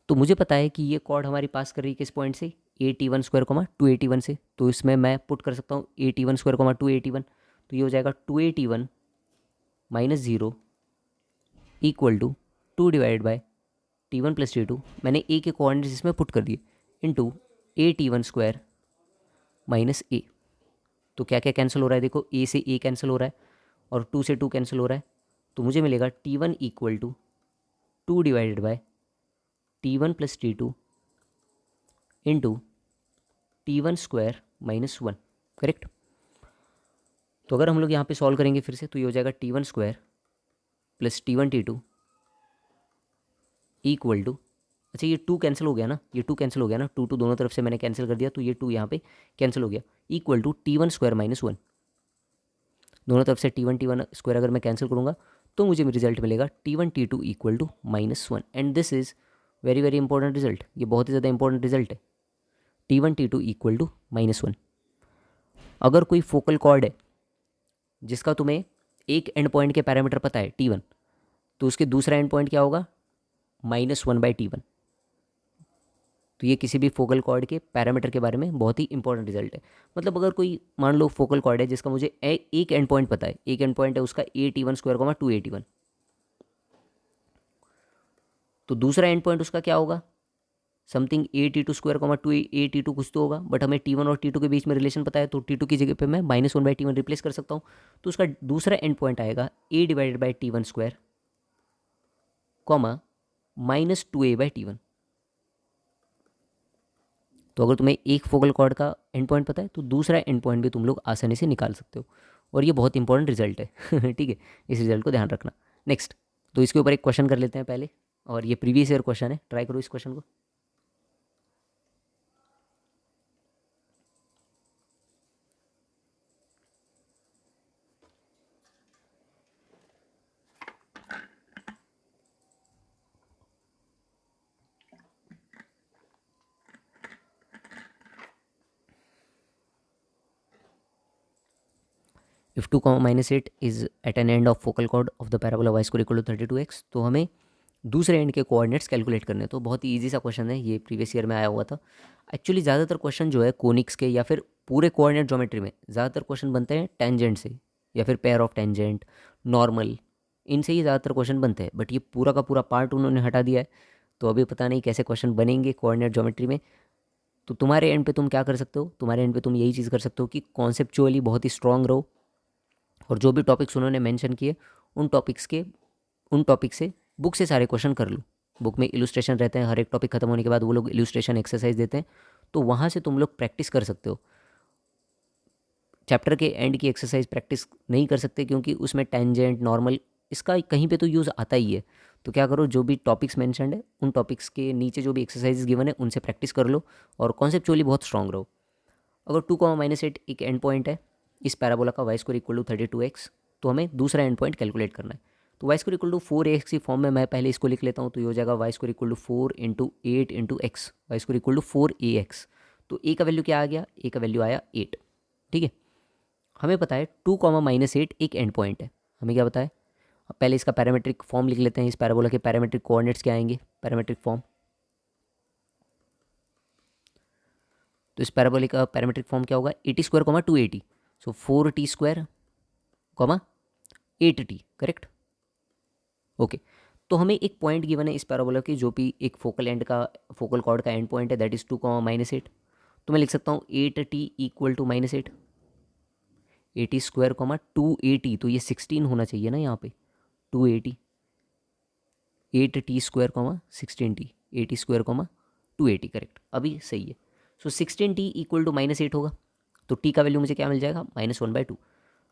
तो मुझे पता है कि ये कॉर्ड हमारी पास कर रही है किस पॉइंट से? A,T1 स्क्वायर, 281 से। तो इसमें मैं पुट कर सकता हूँ A,T1 स्क्वायर, 281। तो ये हो जाएगा 281 minus 0 equal to 2 divide by T1 plus T2। मैंने A के कोऑर्डिनेट्स इसमें पुट कर दिए into A,T1 square minus A। तो क्या क्या कैंसिल हो रहा है? देखो, A से A कैंसिल हो रहा है और 2 से 2 कैंसिल हो रहा है। तो मुझे मिलेगा T1 equal to 2 divided by T1 plus T2 into T1 square minus 1। Correct. तो अगर हम लोग यहाँ पे सॉल्व करेंगे फिर से, तो ये हो जाएगा T1 square plus T1 T2 equal to, अच्छा ये 2 कैंसिल हो गया ना, ये 2 कैंसिल हो गया ना, 2 दोनों तरफ से मैंने कैंसिल कर दिया, तो ये 2 यहाँ पे कैंसिल हो गया, equal to T1 square minus 1। दोनों तरफ से T1 स्क्वायर अगर मैं कैंसिल करूँगा तो मुझे रिजल्ट मिलेगा T1 T2 equal to minus 1। And this is very very important result. ये बहुत ही ज़्यादा इंपॉर्टेंट रिजल्ट है, T1 T2 equal to minus 1। अगर कोई फोकल कॉर्ड है जिसका तुम्हें एक एंड पॉइंट के पैरामीटर पता है T1, तो उसके दूसरा एंड पॉइंट क्या होगा? -1 बाई T1। तो ये किसी भी फोकल कॉर्ड के पैरामीटर के बारे में बहुत ही इंपॉर्टेंट रिजल्ट है। मतलब अगर कोई मान लो फोकल कॉर्ड है जिसका मुझे एक एंड पॉइंट पता है, एक एंड पॉइंट है उसका A,T1 स्क्वायर, 281, तो दूसरा एंड पॉइंट उसका क्या होगा? समथिंग A,T2 स्क्वायर, 2A,T2 कुछ तो होगा, बट हमें T1 और T2 के बीच में रिलेशन पता है, तो T2 की जगह पे मैं -1 बाई T1 रिप्लेस कर सकता हूँ। तो उसका दूसरा एंड पॉइंट आएगा A divided by T1 square comma -2a/t1। तो अगर तुम्हें एक फोकल कॉर्ड का एंड पॉइंट पता है तो दूसरा एंड पॉइंट भी तुम लोग आसानी से निकाल सकते हो, और ये बहुत इंपॉर्टेंट रिजल्ट है। ठीक है, इस रिजल्ट को ध्यान रखना। नेक्स्ट, तो इसके ऊपर एक क्वेश्चन कर लेते हैं पहले, और ये प्रीवियस ईयर क्वेश्चन है, ट्राई करो इस क्वेश्चन को। If 2 -8 is at an end of focal chord of the parabola y square equal to 32x, तो हमें दूसरे एंड के कोऑर्डिनेट्स कैलकुलेट करने हैं। तो बहुत ही ईजी सा क्वेश्चन है, ये प्रीवियस ईयर में आया हुआ था। एक्चुअली ज़्यादातर क्वेश्चन जो है कोनिक्स के या फिर पूरे कोऑर्डिनेट ज्योमेट्री में ज़्यादातर क्वेश्चन बनते हैं टेंजेंट से, या फिर पेयर ऑफ टेंजेंट, नॉर्मल, इनसे ही ज़्यादातर क्वेश्चन बनते हैं। बट ये पूरा का पूरा पार्ट उन्होंने हटा दिया है, तो अभी पता नहीं कैसे क्वेश्चन बनेंगे कोऑर्डिनेट ज्योमेट्री में। तो तुम्हारे एंड पे तुम क्या कर सकते हो, तुम्हारे एंड पे तुम यही चीज़ कर सकते हो कि कॉन्सेप्चुअली बहुत ही स्ट्रांग रहो, और जो भी टॉपिक्स उन्होंने मेंशन किए उन टॉपिक से बुक से सारे क्वेश्चन कर लो। बुक में इलुस्ट्रेशन रहते हैं, हर एक टॉपिक खत्म होने के बाद वो लोग इलुस्ट्रेशन एक्सरसाइज देते हैं, तो वहाँ से तुम लोग प्रैक्टिस कर सकते हो। चैप्टर के एंड की एक्सरसाइज प्रैक्टिस नहीं कर सकते क्योंकि उसमें टेंजेंट, नॉर्मल, इसका कहीं पे तो यूज़ आता ही है। तो क्या करो, जो भी टॉपिक्स मेंशन्ड है उन टॉपिक्स के नीचे जो भी एक्सरसाइजेस गिवन है उनसे प्रैक्टिस कर लो, और कॉन्सेप्चुअली बहुत स्ट्रांग रहो। अगर 2 -8 एक एंड पॉइंट है इस पैराबोला का y square equal to 32x, तो हमें दूसरा एंड पॉइंट कैलकुलेट करना है। तो y square equal to 4ax की फॉर्म में मैं पहले इसको लिख लेता हूँ, तो ये हो जाएगा y square equal to 4 into 8 into x, y square equal to 4ax। तो a का वैल्यू क्या आ गया, a का वैल्यू आया 8। ठीक है, हमें पता है 2 -8 एक एंड पॉइंट है। हमें क्या पता है, अब पहले इसका पैरामेट्रिक फॉर्म लिख लेते हैं। इस पैराबोला के पैरामेट्रिक कोऑर्डिनेट्स क्या आएंगे, पैरामेट्रिक फॉर्म। तो इस पैराबोला का पैरामेट्रिक फॉर्म क्या होगा, 80 स्क्वायर 280, सो 4t square 8t, correct. Okay, तो हमें एक पॉइंट गिवन है इस पैराबोला की, जो भी एक फोकल कॉर्ड का एंड पॉइंट है, दैट इज 2 -8। तो मैं लिख सकता हूँ 8t इक्वल टू -8, 80 स्क्वायर 280, तो ये 16 होना चाहिए ना यहाँ पे, 280, 8t square 16t, 80 square 280, correct, अभी सही है। सो 16t इक्वल टू -8 होगा, तो t का वैल्यू मुझे क्या मिल जाएगा, -1/2।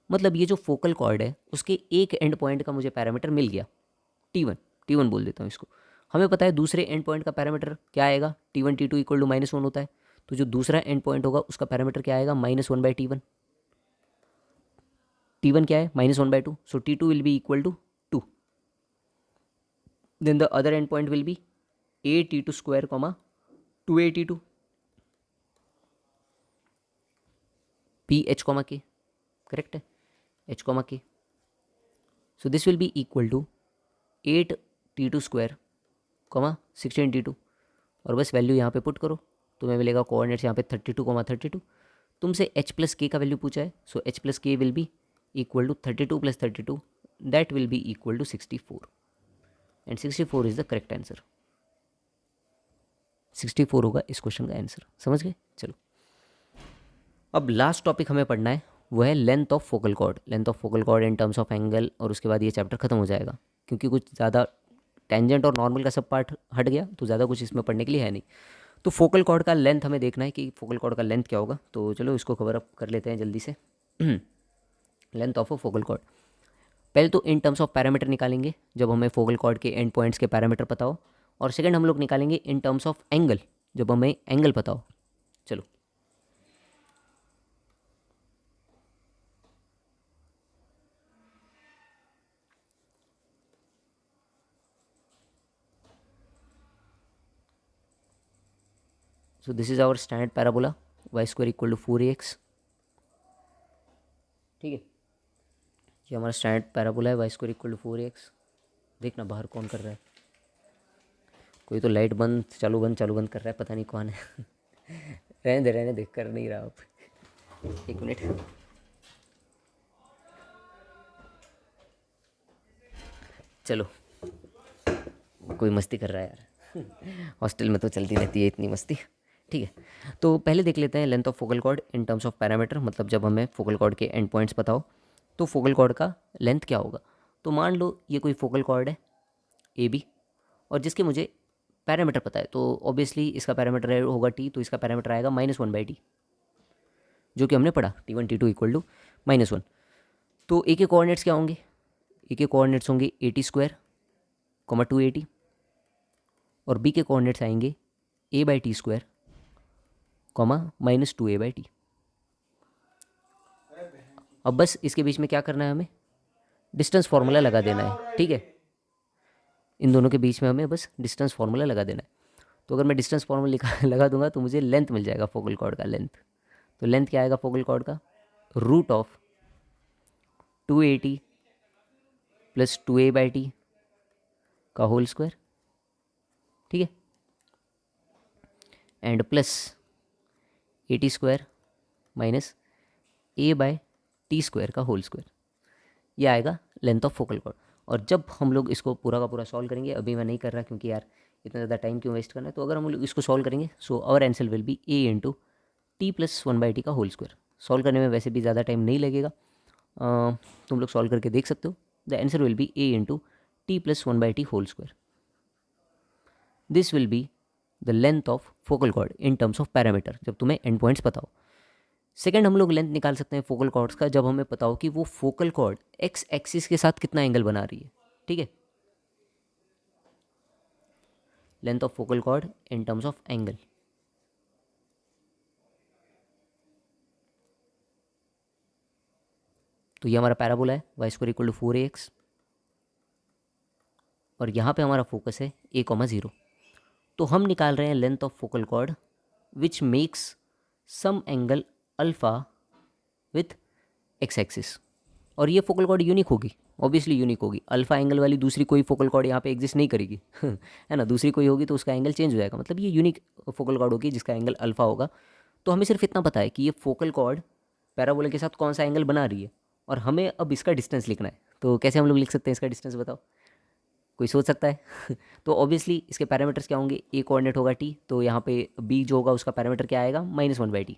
मतलब ये जो फोकल कॉर्ड है उसके एक एंड पॉइंट का मुझे पैरामीटर मिल गया, टी वन बोल देता हूँ इसको। हमें पता है दूसरे एंड पॉइंट का पैरामीटर क्या आएगा, t1 इक्वल टू -1 होता है, तो जो दूसरा एंड पॉइंट होगा उसका पैरामीटर क्या आएगा, -1/t1। t1 क्या है, -1/2, so t2 will be equal to 2। Then the other end point will be a t2 square 282 p h k, correct है, h k। So this will be equal to 8t2 square 16t2, और बस value यहाँ पे put करो, तुम्हें मिलेगा coordinates यहाँ पे 32, तुमसे h प्लस के का वैल्यू पूछा है, so h plus k will be equal to 32 + 32, that will be equal to 64, and 64 is the correct answer. 64 होगा इस क्वेश्चन का आंसर, समझ गए। चलो, अब लास्ट टॉपिक हमें पढ़ना है, वो है length of focal cord, length of focal chord in terms of angle, और उसके बाद ये चैप्टर खत्म हो जाएगा, क्योंकि कुछ ज़्यादा टेंजेंट और नॉर्मल का सब पार्ट हट गया, तो ज़्यादा कुछ इसमें पढ़ने के लिए है नहीं। तो फोकल कॉर्ड का लेंथ हमें देखना है कि फोकल कॉर्ड का लेंथ क्या होगा, तो चलो इसको कवर अप कर लेते हैं जल्दी से। Length of a focal cord, पहले तो इन टर्म्स ऑफ पैरामीटर निकालेंगे जब हमें फोकल कॉर्ड के एंड पॉइंट्स के पैरामीटर पता हो, और सेकंड हम लोग निकालेंगे इन टर्म्स ऑफ एंगल जब हमें एंगल पता हो। चलो, so this is our standard parabola, y square equal to 4ax। ठीक है, ये हमारा स्टैंडर्ड पैराबोला है, y square equal to 4ax। देखना बाहर कौन कर रहा है, कोई तो लाइट बंद चालू बंद कर रहा है, पता नहीं कौन है। रहने दे, कर नहीं रहा अब, एक मिनट। चलो, कोई मस्ती कर रहा है यार, हॉस्टल में तो चलती रहती है इतनी मस्ती। ठीक है, तो पहले देख लेते हैं length of focal chord in terms of parameter, मतलब जब हमें फोकल कॉर्ड के एंड पॉइंट्स पता हो तो फोकल कॉर्ड का लेंथ क्या होगा। तो मान लो ये कोई फोकल कॉर्ड है ए बी, और जिसके मुझे पैरामीटर पता है, तो ऑब्वियसली इसका पैरामीटर होगा टी, तो इसका पैरामीटर आएगा -1/t, जो कि हमने पढ़ा T1 T2 इक्वल टू -1। तो ए के कोऑर्डिनेट्स क्या होंगे? ए के कोऑर्डिनेट्स होंगे 80² 280, और बी के कोऑर्डिनेट्स आएंगे a/t² -2a/t। अब बस इसके बीच में क्या करना है, हमें डिस्टेंस फार्मूला लगा देना है, ठीक है। इन दोनों के बीच में हमें बस डिस्टेंस फार्मूला लगा देना है। तो अगर मैं डिस्टेंस फार्मूला लगा दूंगा तो मुझे लेंथ मिल जाएगा फोकल कॉर्ड का, लेंथ। तो लेंथ क्या आएगा फोकल कॉर्ड का? √280 + 2a/t का होल स्क्वायर, ठीक है, एंड प्लस 80² -a/t² का होल स्क्वायर। ये आएगा लेंथ ऑफ फोकल कॉर्ड। और जब हम लोग इसको पूरा का पूरा सॉल्व करेंगे, अभी मैं नहीं कर रहा क्योंकि यार इतना ज़्यादा टाइम क्यों वेस्ट करना है, तो अगर हम लोग इसको सॉल्व करेंगे, so our answer will be a × t + 1/t का होल स्क्वायर। सॉल्व करने में वैसे भी ज़्यादा टाइम नहीं लगेगा, तुम लोग सॉल्व करके देख सकते हो। The answer will be a × t + 1/t whole square. This will be the length of focal chord in terms of parameter, जब तुम्हें एंड पॉइंट्स पता हो। सेकेंड, हम लोग लेंथ निकाल सकते हैं फोकल कॉर्ड्स का जब हमें पता हो कि वो फोकल कॉर्ड एक्स एक्सिस के साथ कितना एंगल बना रही है, ठीक है। Length of focal chord in terms of angle. तो ये हमारा पैराबोला है y² = 4ax, और यहाँ पे हमारा फोकस है a, 0। तो हम निकाल रहे हैं length of focal chord which makes some angle alpha with x axis. और ये फोकल कॉर्ड यूनिक होगी, ऑब्वियसली यूनिक होगी। अल्फा एंगल वाली दूसरी कोई फोकल कॉर्ड यहाँ पे एग्जिस्ट नहीं करेगी है ना, दूसरी कोई होगी तो उसका एंगल चेंज हो जाएगा। मतलब ये यूनिक फोकल कॉर्ड होगी जिसका एंगल अल्फा होगा। तो हमें सिर्फ इतना पता है कि ये फोकल कॉर्ड पैराबोला के साथ कौन सा एंगल बना रही है, और हमें अब इसका डिस्टेंस लिखना है। तो कैसे हम लोग लिख सकते हैं इसका डिस्टेंस, बताओ, कोई सोच सकता है तो ऑब्वियसली इसके पैरामीटर्स क्या होंगे? ए कोऑर्डिनेट होगा टी, तो यहाँ पे बी जो होगा उसका पैरामीटर क्या आएगा? -1/t।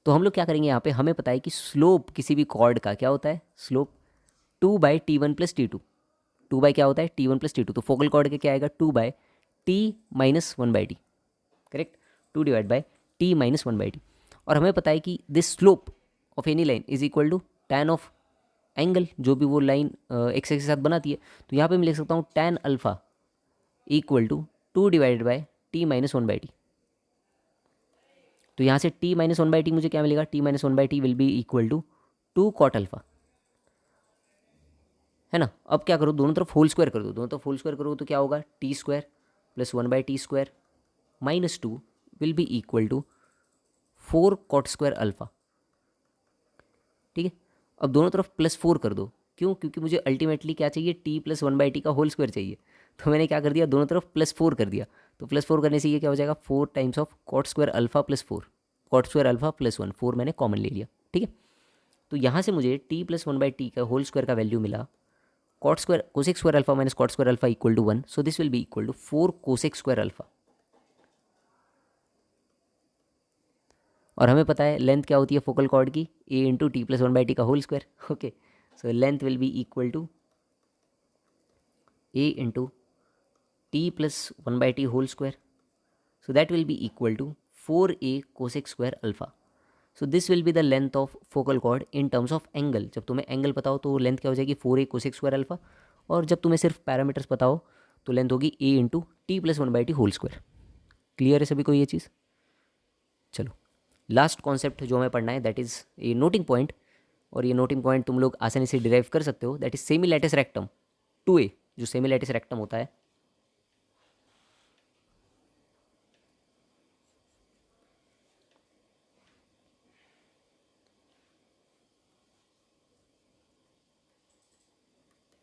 तो हम लोग क्या करेंगे यहाँ पे, हमें पता है कि स्लोप किसी भी कॉर्ड का क्या होता है? Slope 2/t1 + t2। 2 क्या होता है? t1 + t2। तो फोकल कॉर्ड का क्या आएगा? 2/t - 1/t, correct, 2/t - 1/t। और हमें पता है कि this slope of any line is equal to tan of angle, जो भी वो लाइन एक्स एक्स के साथ बनाती है। तो यहाँ पे मैं लिख सकता हूँ tan अल्फा = 2/t - 1/t। तो यहाँ से t - 1/t मुझे क्या मिलेगा? t - 1/t will be equal to 2 cot alpha, है ना। अब क्या करो, दोनों तरफ होल स्क्वायर कर दो। दोनों तरफ होल स्क्वायर करो तो क्या होगा? t² + 1/t² -2 will be equal to 4 cot² alpha, ठीक है। अब दोनों तरफ +4 कर दो, क्यों? क्योंकि मुझे अल्टीमेटली क्या चाहिए? t + 1/t का होल स्क्वायर चाहिए। तो मैंने क्या कर दिया, दोनों तरफ +4 कर दिया। तो +4 करने से ये क्या हो जाएगा? 4 times of cot² alpha + 4, cot² alpha + 1, 4 मैंने कॉमन ले लिया, ठीक है। तो यहाँ से मुझे t + 1/t का होल स्क्वायर का वैल्यू मिला cosec² alpha - cot² alpha = 1। So this will be equal to 4 cosec² alpha. और हमें पता है लेंथ क्या होती है फोकल कॉर्ड की? a × t + 1/t का whole square, okay. So length will be equal to a × t + 1/t whole square, so that will be equal to 4a cosec² alpha. So this will be the length of focal chord in terms of angle. जब तुम्हें angle पता हो तो length क्या हो जाएगी? 4a cosec² alpha. और जब तुम्हें सिर्फ पैरामीटर्स पता हो तो लेंथ होगी a × t + 1/t whole square. Clear है सभी को ये चीज़? चलो, लास्ट कॉन्सेप्ट जो हमें पढ़ना है that is a noting point. और ये नोटिंग पॉइंट तुम लोग आसानी से डिराइव कर सकते हो, that is semi lattice rectum 2a। जो सेमी लैटिस रेक्टम होता है,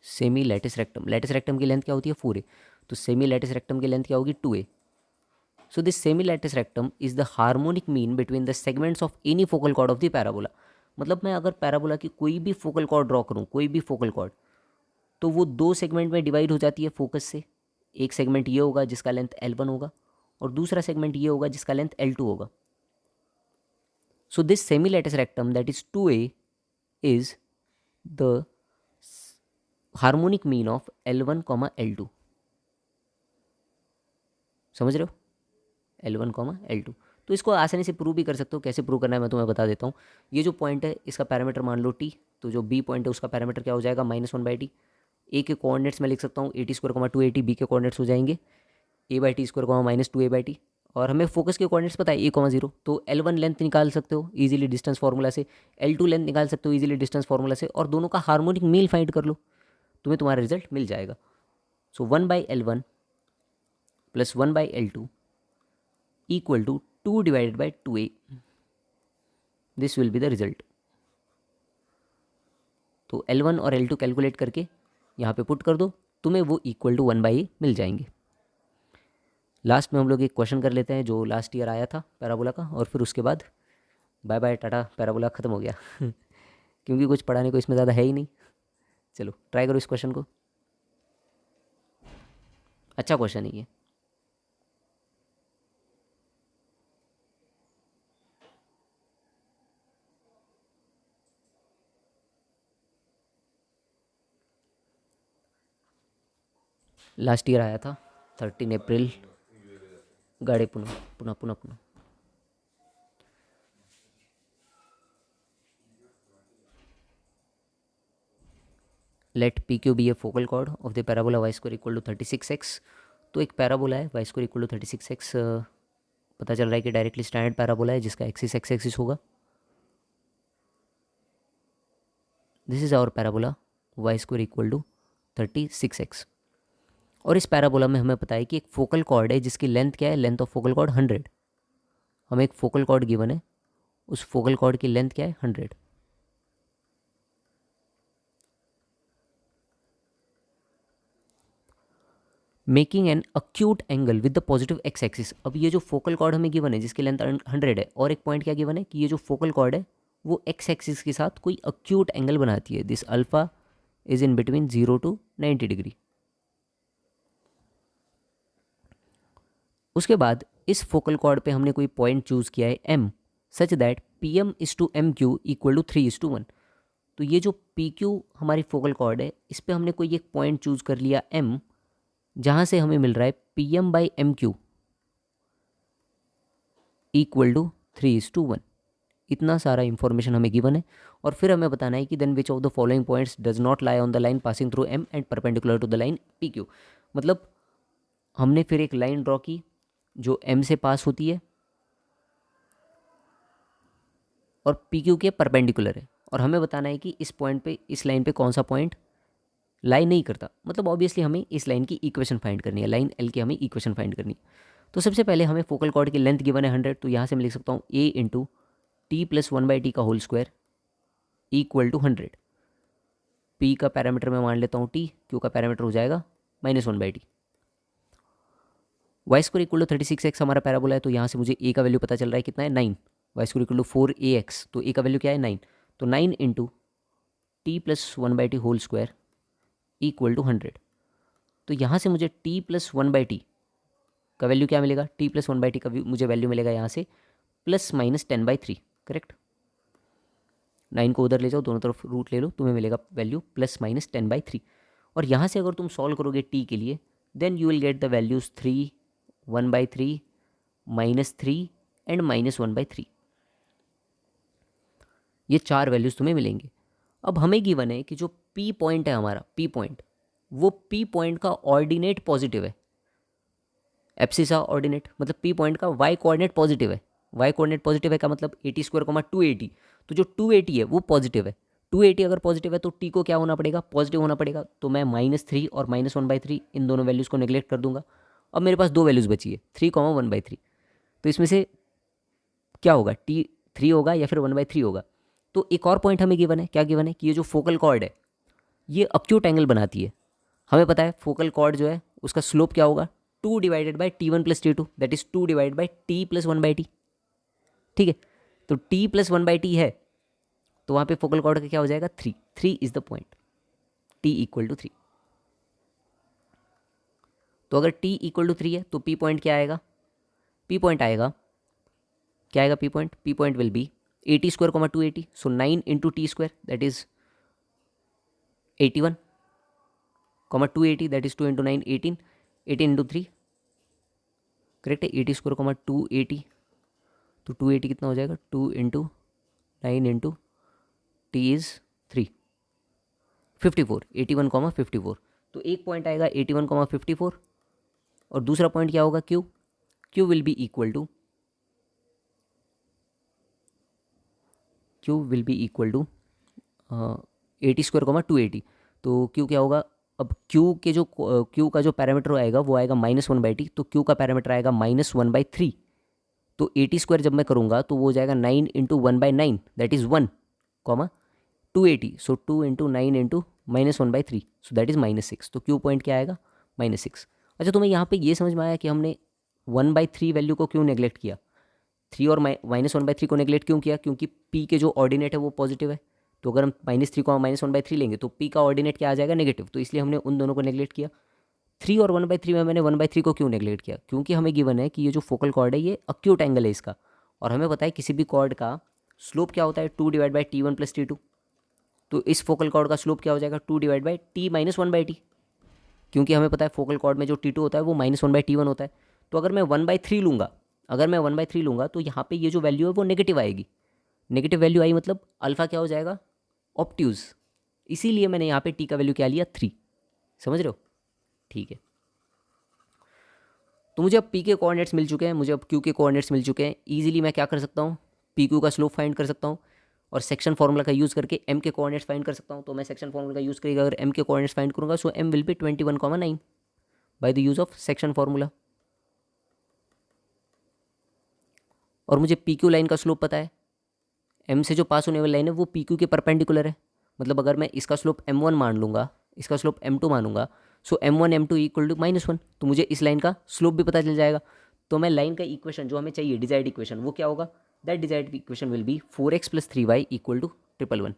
सेमी लैटिस रेक्टम की लेंथ क्या होती है? 4a। तो सेमी लैटिस रेक्टम की लेंथ क्या होगी? 2a। So this semi lattice rectum is the harmonic mean between the segments of any focal chord of the parabola. मतलब मैं अगर पैराबोला की कोई भी फोकल कॉर्ड ड्रॉ करूँ, कोई भी फोकल कॉर्ड, तो वो 2 सेगमेंट में डिवाइड हो जाती है फोकस से। एक सेगमेंट ये होगा जिसका लेंथ L1 होगा, और दूसरा सेगमेंट ये होगा जिसका लेंथ L2 होगा। So this semi lattice rectum that is 2a is the harmonic mean of L1 comma L2, समझ रहे हो, L1 कॉमा L2। तो इसको आसानी से प्रूव भी कर सकते हो। कैसे प्रूव करना है मैं तुम्हें बता देता हूँ। ये जो पॉइंट है इसका पैरामीटर मान लो टी, तो जो बी पॉइंट है उसका पैरामीटर क्या हो जाएगा, -1/t। ए के कोऑर्डिनेट्स में लिख सकता हूँ AT² 2AT, बी के कोऑर्डिनेट्स हो जाएंगे A/T² -2A/T। और हमें फोकस के कोऑर्डिनेट्स पता है A,0, तो L1 लेंथ निकाल सकते हो इजीली डिस्टेंस फार्मूला से, L2 लेंथ निकाल सकते हो इजीली डिस्टेंस फार्मूला से, और दोनों का हार्मोनिक मील फाइंड कर लो, तुम्हें तुम्हारा रिजल्ट मिल जाएगा। सो 1/L1 + 1/L2 equal to 2 divided by 2A, this will be the result. तो L1 और L2 कैलकुलेट करके यहाँ पे पुट कर दो, तुम्हें वो = 1/A मिल जाएंगे। लास्ट में हम लोग एक क्वेश्चन कर लेते हैं जो लास्ट ईयर आया था पैराबोला का, और फिर उसके बाद बाय बाय टाटा, पैराबोला ख़त्म हो गया क्योंकि कुछ पढ़ाने को इसमें ज़्यादा है ही नहीं। चलो ट्राई करो इस क्वेश्चन को, अच्छा क्वेश्चन है ये। लास्ट ईयर आया था 13 अप्रैल, गाड़े पुनः पुनः पुनः पुनः। Let P Q be a focal chord of the parabola y² = 36x। तो एक पैराबोला है y² = 36x, पता चल रहा है कि डायरेक्टली स्टैंडर्ड पैराबोला है जिसका एक्सिस x एक्सिस होगा। This is our parabola y² = 36x। और इस पैराबोला में हमें पता है कि एक फोकल कॉर्ड है जिसकी लेंथ क्या है, लेंथ ऑफ फोकल कॉर्ड 100। हमें एक फोकल कॉर्ड गिवन है, उस फोकल कॉर्ड की लेंथ क्या है, 100। Making an acute angle with the positive x axis. अब ये जो फोकल कॉर्ड हमें गिवन है जिसकी लेंथ 100 है, और एक पॉइंट क्या गिवन है कि ये जो फोकल कॉर्ड है वो x एक्सिस के साथ कोई अक्यूट एंगल बनाती है। This alpha is in between 0 to 90 degree. उसके बाद इस फोकल कॉर्ड पे हमने कोई पॉइंट चूज़ किया है m, such that PM = MQ = 3:1। तो ये जो PQ हमारी फोकल कॉर्ड है इस पे हमने कोई एक पॉइंट चूज़ कर लिया m, जहाँ से हमें मिल रहा है PM/MQ = 3:1। इतना सारा इंफॉर्मेशन हमें गिवन है, और फिर हमें बताना है कि then which of the following points does not lie on the line passing through M and perpendicular to the line PQ। मतलब हमने फिर एक लाइन ड्रॉ की जो M से पास होती है और PQ के परपेंडिकुलर है, और हमें बताना है कि इस पॉइंट पे, इस लाइन पे कौन सा पॉइंट लाइन नहीं करता। मतलब ऑब्वियसली हमें इस लाइन की इक्वेशन फाइंड करनी है, लाइन L की हमें इक्वेशन फाइंड करनी है। तो सबसे पहले हमें फोकल कॉर्ड की लेंथ गिवन है 100, तो यहाँ से मैं लिख सकता हूँ A × T + 1/T का होल स्क्वायर = 100। P का पैरामीटर मैं मान लेता हूँ T, Q का पैरामीटर हो जाएगा -1/T। y² = 36x हमारा पैराबोला है, तो यहाँ से मुझे A का वैल्यू पता चल रहा है कितना है, 9। y² = 4ax, तो A का वैल्यू क्या है, 9। तो 9 × T + 1/T होल स्क्वायर = 100। तो यहाँ से मुझे T + 1/T का वैल्यू क्या मिलेगा, T + 1/T का मुझे वैल्यू मिलेगा यहाँ से +-10/3, करेक्ट। 9 को उधर ले जाओ, दोनों तरफ रूट ले लो, तुम्हें मिलेगा वैल्यू +-10/3। और यहाँ से अगर तुम सॉल्व करोगे T के लिए, then you will get the values 3, 1/3, -3 and -1/3। ये 4 वैल्यूज़ तुम्हें मिलेंगे। अब हमें गिवन है कि जो P पॉइंट है हमारा, P पॉइंट, वो P पॉइंट का ऑर्डिनेट पॉजिटिव है। एब्सिसा ऑर्डिनेट मतलब P पॉइंट का y कोऑर्डिनेट पॉजिटिव है। y कोऑर्डिनेट पॉजिटिव है का मतलब AT² 2AT, तो जो 2AT है वो पॉजिटिव है। 2AT अगर पॉजिटिव है तो T को क्या होना पड़ेगा, पॉजिटिव होना पड़ेगा। तो मैं -3 और -1/3 इन दोनों वैल्यूज़ को नेग्लेक्ट कर दूंगा। अब मेरे पास दो वैल्यूज़ बची है, 3, 1/3। तो इसमें से क्या होगा, T3 होगा या फिर 1/3 होगा। तो एक और पॉइंट हमें गिवन है, क्या गिवन है कि ये जो फोकल कॉर्ड है ये अक्यूट एंगल बनाती है। हमें पता है फोकल कॉर्ड जो है उसका स्लोप क्या होगा, 2 / T1 + T2, that is 2 / T + 1/T। ठीक है, तो T + 1/T है, तो वहाँ पे फोकल कॉर्ड का क्या हो जाएगा, 3। 3 इज द पॉइंट, T = 3। तो अगर T = 3 है तो P पॉइंट क्या आएगा, P पॉइंट आएगा, क्या आएगा P point, P point will B AT² 2AT, so 9 × T², that is 81। Comma 280 that is 2 into 9 18, 18 into 3 correct है, 80 स्क्वायर कॉमा 280, तो 280 कितना हो जाएगा, 2 into 9 into T is 3, 54, 81 comma 54। तो एक पॉइंट आएगा 81 कॉमा 54 और दूसरा पॉइंट क्या होगा, Q, Q will be equal to 80 square comma 280। तो क्यू क्या होगा, अब क्यू के जो क्यू का जो पैरामीटर आएगा वो आएगा -1/t, तो क्यू का पैरामीटर आएगा -1/3। तो 80 स्क्वायर जब मैं करूँगा तो वो हो जाएगा 9 into 1/9 that is 1 comma 280, so 2 into 9 into -1/3 so that is -6। तो क्यू पॉइंट क्या आएगा, -6। अच्छा, तुम्हें यहाँ पे ये समझ में आया कि हमने 1/3 वैल्यू को क्यों नेग्लेक्ट किया, 3 और -1/3 को नेग्लेक्ट क्यों किया, क्योंकि p के जो ऑर्डिनेट है वो पॉजिटिव है। तो अगर हम -3 को -1/3 लेंगे तो p का ऑर्डिनेट क्या आ जाएगा, नेगेटिव, तो इसलिए हमने उन दोनों को नेग्लेक्ट किया। 3 और 1/3 में मैंने 1/3 को क्यों नेग्लेक्ट किया, क्योंकि हमें गिवन है कि ये जो फोकल कॉर्ड है ये अक्यूट एंगल है इसका, और हमें पता है किसी भी कॉर्ड का स्लोप क्या होता है, 2/t1 + t2। तो इस फोकल कॉर्ड का स्लोप क्या हो जाएगा, 2/t - 1/t, क्योंकि हमें पता है फोकल कॉर्ड में जो t2 होता है वो -1/t1 होता है। तो अगर मैं 1/3 लूँगा, तो यहाँ पे ये जो वैल्यू है वो नेगेटिव आएगी। नेगेटिव वैल्यू आई मतलब अल्फ़ा क्या हो जाएगा, ऑब्ट्यूज़, इसीलिए मैंने यहाँ पे t का वैल्यू क्या लिया, 3। समझ रहे हो, ठीक है। तो मुझे अब p के कोऑर्डिनेट्स मिल चुके हैं, मुझे अब q के कोऑर्डिनेट्स मिल चुके हैं। ईजिली मैं क्या कर सकता हूँ, पी क्यू का स्लोप फाइंड कर सकता हूँ और सेक्शन फार्मूला का यूज़ करके m के कोऑर्डिनेट्स फाइंड कर सकता हूँ। तो मैं सेक्शन फार्मूला का यूज़ करके अगर m के कोऑर्डिनेट्स फाइंड करूँगा, सो m will be 21,9 by the use of section formula. और मुझे पी क्यू लाइन का स्लोप पता है, m से जो पास होने वाली लाइन है वो पी क्यू के परपेंडिकुलर है। मतलब अगर मैं इसका स्लोप m1 मान लूँगा, इसका स्लोप m2 मानूंगा, सो m1 m2 इक्वल टू -1, तो मुझे इस लाइन का स्लोप भी पता चल जाएगा। तो मैं लाइन का इक्वेशन जो हमें चाहिए, डिजायर्ड इक्वेशन, वो क्या होगा, that desired equation will be 4x + 3y equal to 111।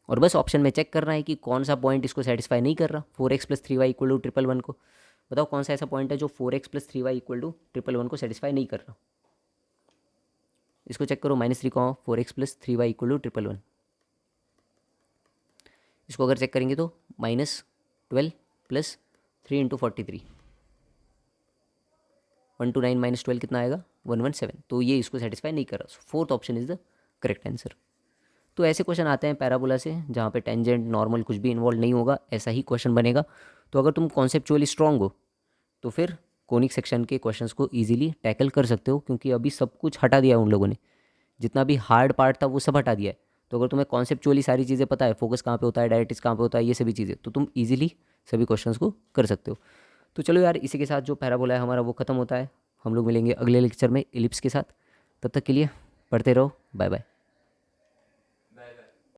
और बस ऑप्शन में चेक करना है कि कौन सा पॉइंट इसको सेटिस्फाई नहीं कर रहा, 4x + 3y इक्वल टू 111 को। बताओ कौन सा ऐसा पॉइंट है जो 4x + 3y इक्वल टू 111 को सेटिस्फाई नहीं कर रहा। इसको चेक करो, -3 4x + 3y इक्वल टू 111। इसको अगर चेक करेंगे तो -12 + 3 × 43, 129 - 12 कितना आएगा, 117। तो ये इसको सेटिस्फाई नहीं कर रहा। Fourth option is the correct answer. तो ऐसे क्वेश्चन आते हैं पैराबोला से जहाँ पे टेंजेंट नॉर्मल कुछ भी इन्वॉल्व नहीं होगा, ऐसा ही क्वेश्चन बनेगा। तो अगर तुम कॉन्सेप्चुअली स्ट्रांग हो तो फिर कोनिक सेक्शन के क्वेश्चंस को इजीली टैकल कर सकते हो, क्योंकि अभी सब कुछ हटा दिया है उन लोगों ने, जितना भी हार्ड पार्ट था वो सब हटा दिया है। तो अगर तुम्हें कॉन्सेप्चुअली सारी चीज़ें पता है, फोकस कहाँ पे होता है, डायरेक्टिक्स कहाँ पे होता है, ये सभी चीज़ें, तो तुम इजीली सभी क्वेश्चंस को कर सकते हो। तो चलो यार, इसी के साथ जो पैराबोला है हमारा वो ख़त्म होता है। हम लोग मिलेंगे अगले लेक्चर में इलिप्स के साथ। तब तक के लिए पढ़ते रहो, बाय बाय।